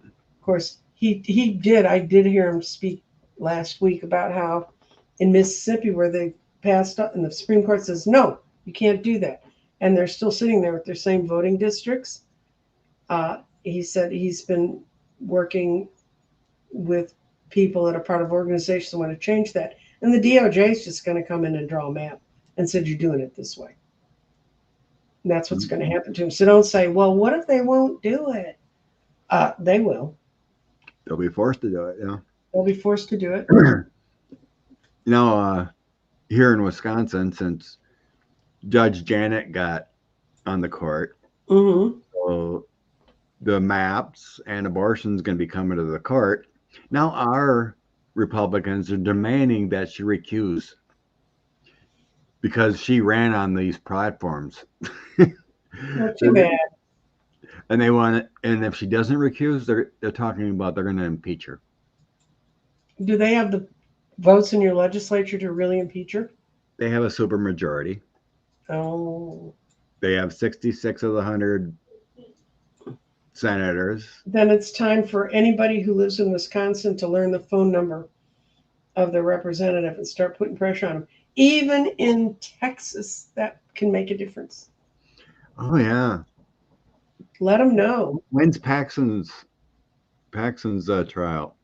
Of course, I did hear him speak last week about how in Mississippi where they passed up, and the Supreme Court says no, you can't do that, and they're still sitting there with their same voting districts. He said he's been working with people that are part of organizations that want to change that. And the DOJ is just going to come in and draw a map and said, you're doing it this way. And that's what's going to happen to them. So don't say, well, what if they won't do it? They will. They'll be forced to do it, yeah. They'll be forced to do it. Here in Wisconsin, since Judge Janet got on the court, so the maps and abortion's going to be coming to the court. Now our Republicans are demanding that she recuse because she ran on these platforms. Not too bad. And they want it, and if she doesn't recuse, they're talking about they're going to impeach her. Do they have the votes in your legislature to really impeach her? They have a supermajority. Oh. They have 66 of the 100 senators. Then it's time for anybody who lives in Wisconsin to learn the phone number of the representative and start putting pressure on them. Even in Texas, that can make a difference. Oh yeah. Let them know. When's Paxson's trial?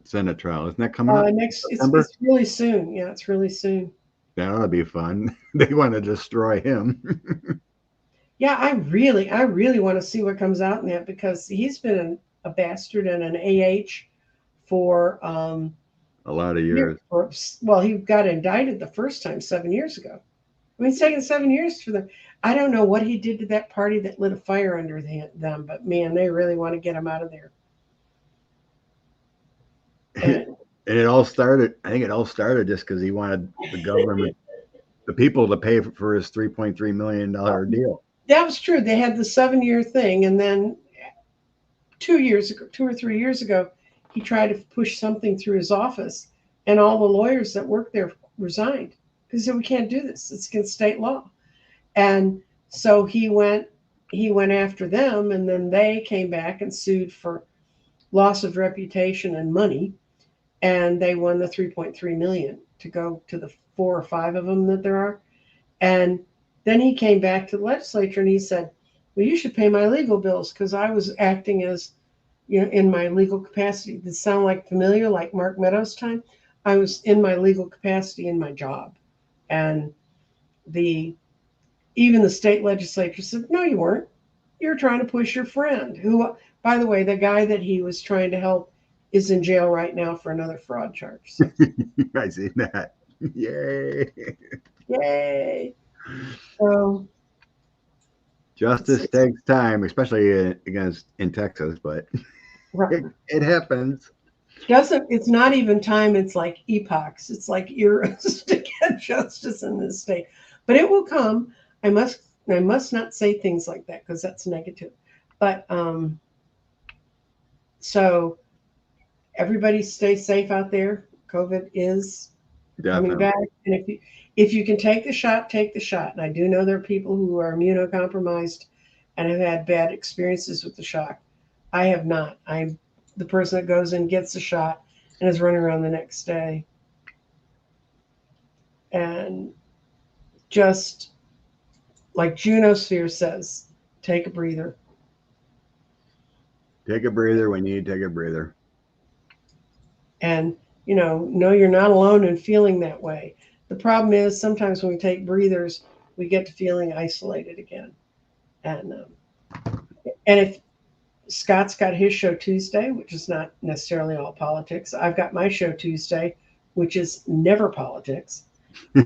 Senate trial. Isn't that coming up? It's really soon. Yeah, it's really soon. That ought to be fun. They want to destroy him. Yeah, I really want to see what comes out in that because he's been a bastard and an AH for a lot of years. Well, he got indicted the first time 7 years ago. I mean, it's taken 7 years for them. I don't know what he did to that party that lit a fire under them, but man, they really want to get him out of there. And it all started, I think it all started just because he wanted the government, the people to pay for his $3.3 million deal. That was true. They had the 7-year thing. And then 2 or 3 years ago, he tried to push something through his office and all the lawyers that worked there resigned because they said, we can't do this. It's against state law. And so he went after them, and then they came back and sued for loss of reputation and money. And they won the 3.3 million to go to the 4 or 5 of them that there are. And then he came back to the legislature and he said, well, you should pay my legal bills because I was acting as, in my legal capacity. Does it sound like familiar, like Mark Meadows' time? I was in my legal capacity in my job. And even the state legislature said, no, you weren't. You're trying to push your friend, who, by the way, the guy that he was trying to help is in jail right now for another fraud charge. So. I see that. Yay. Yay. So justice takes time, especially in Texas, but right. it happens. It's not even time, it's like epochs. It's like eras to get justice in this state. But it will come. I must not say things like that because that's negative. But so everybody stay safe out there. COVID is coming back. And if you can take the shot, take the shot. And I do know there are people who are immunocompromised and have had bad experiences with the shot. I have not. I'm the person that goes in, gets the shot, and is running around the next day. And just like Junosphere says, take a breather. Take a breather when you need to take a breather. And, know you're not alone in feeling that way. The problem is sometimes when we take breathers, we get to feeling isolated again. And if Scott's got his show Tuesday, which is not necessarily all politics. I've got my show Tuesday, which is never politics.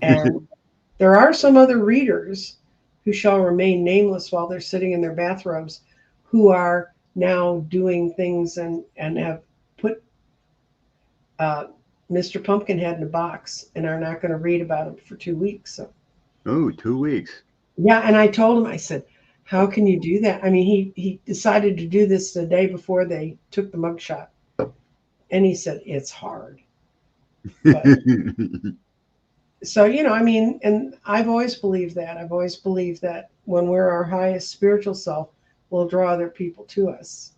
And there are some other readers who shall remain nameless while they're sitting in their bathrobes who are now doing things and have put uh, Mr. Pumpkinhead in a box and are not going to read about him for 2 weeks. So Oh, 2 weeks. yeah, and I told him, I said, how can you do that? I mean, he decided to do this the day before they took the mugshot, and he said it's hard. But so I mean, and I've always believed that. I've always believed that when we're our highest spiritual self, we'll draw other people to us.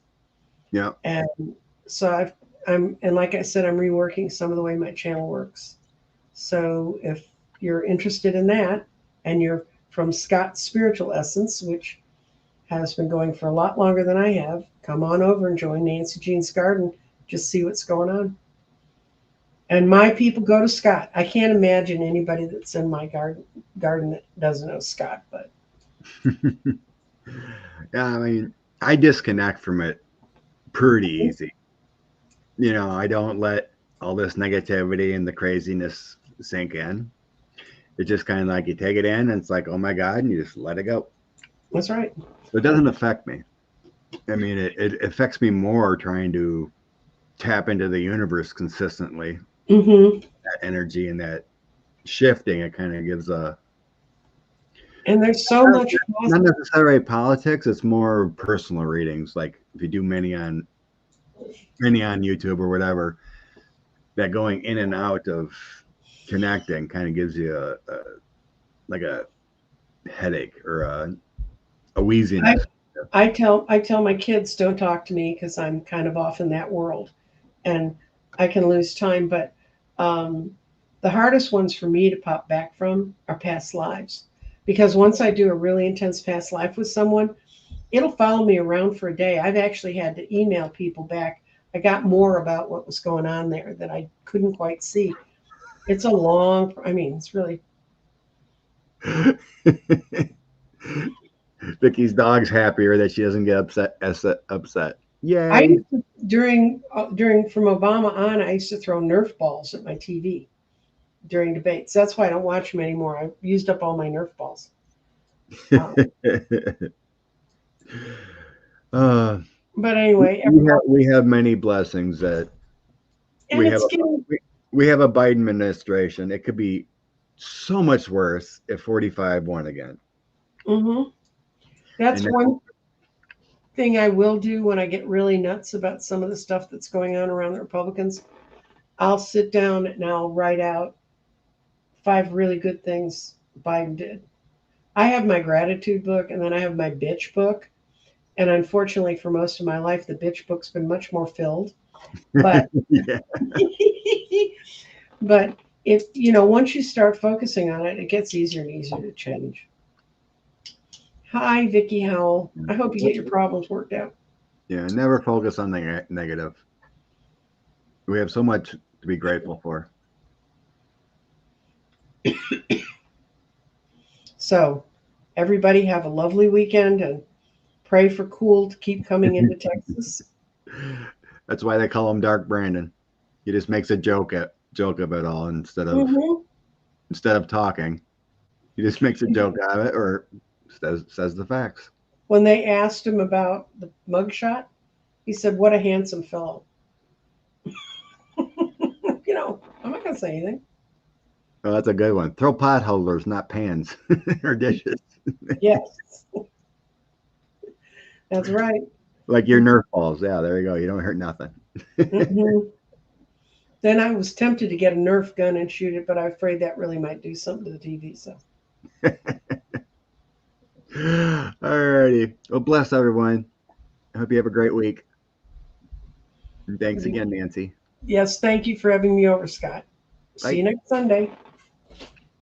Yeah. And so and like I said, I'm reworking some of the way my channel works. So if you're interested in that, and you're from Scott's Spiritual Essence, which has been going for a lot longer than I have, come on over and join Nancy Jean's Garden. Just see what's going on. And my people go to Scott. I can't imagine anybody that's in my garden that doesn't know Scott. But yeah, I mean, I disconnect from it pretty easy. I don't let all this negativity and the craziness sink in. It's just kind of like you take it in and it's like, oh my God, and you just let it go. That's right. It doesn't affect me. I mean, it affects me more trying to tap into the universe consistently. Mm-hmm. That energy and that shifting, it kind of gives a. And there's so much. Not necessarily politics. It's more personal readings. Like if you do many on YouTube or whatever, that going in and out of connecting kind of gives you like a headache or a wheeziness. I tell my kids, don't talk to me because I'm kind of off in that world, and I can lose time. But the hardest ones for me to pop back from are past lives, because once I do a really intense past life with someone, it'll follow me around for a day. I've actually had to email people back. I got more about what was going on there that I couldn't quite see. It's a long. I mean, it's really. Vicky's dog's happier that she doesn't get upset. I Yay! used to, during from Obama on, I used to throw Nerf balls at my TV during debates. That's why I don't watch them anymore. I've used up all my Nerf balls. But anyway, we have many blessings that we have. We have a Biden administration. It could be so much worse if 45 won again. Mm-hmm. That's one thing I will do when I get really nuts about some of the stuff that's going on around the Republicans. I'll sit down and I'll write out 5 really good things Biden did. I have my gratitude book, and then I have my bitch book. And unfortunately, for most of my life, the bitch book's been much more filled. But but if once you start focusing on it, it gets easier and easier to change. Hi, Vicky Howell. I hope you get your problems worked out. Yeah, never focus on the negative. We have so much to be grateful for. So, everybody have a lovely weekend and pray for cool to keep coming into Texas. That's why they call him Dark Brandon. He just makes a joke of it all instead of talking. He just makes a joke out of it or says the facts. When they asked him about the mugshot, he said, "What a handsome fellow." I'm not gonna say anything. Oh, that's a good one. Throw pot holders, not pans or dishes. Yes. That's right. Like your Nerf balls. Yeah, there you go. You don't hurt nothing. Mm-hmm. Then I was tempted to get a Nerf gun and shoot it, but I'm afraid that really might do something to the TV. So. Alrighty. Well, bless everyone. I hope you have a great week. And thanks again, Nancy. Yes, thank you for having me over, Scott. Bye. See you next Sunday.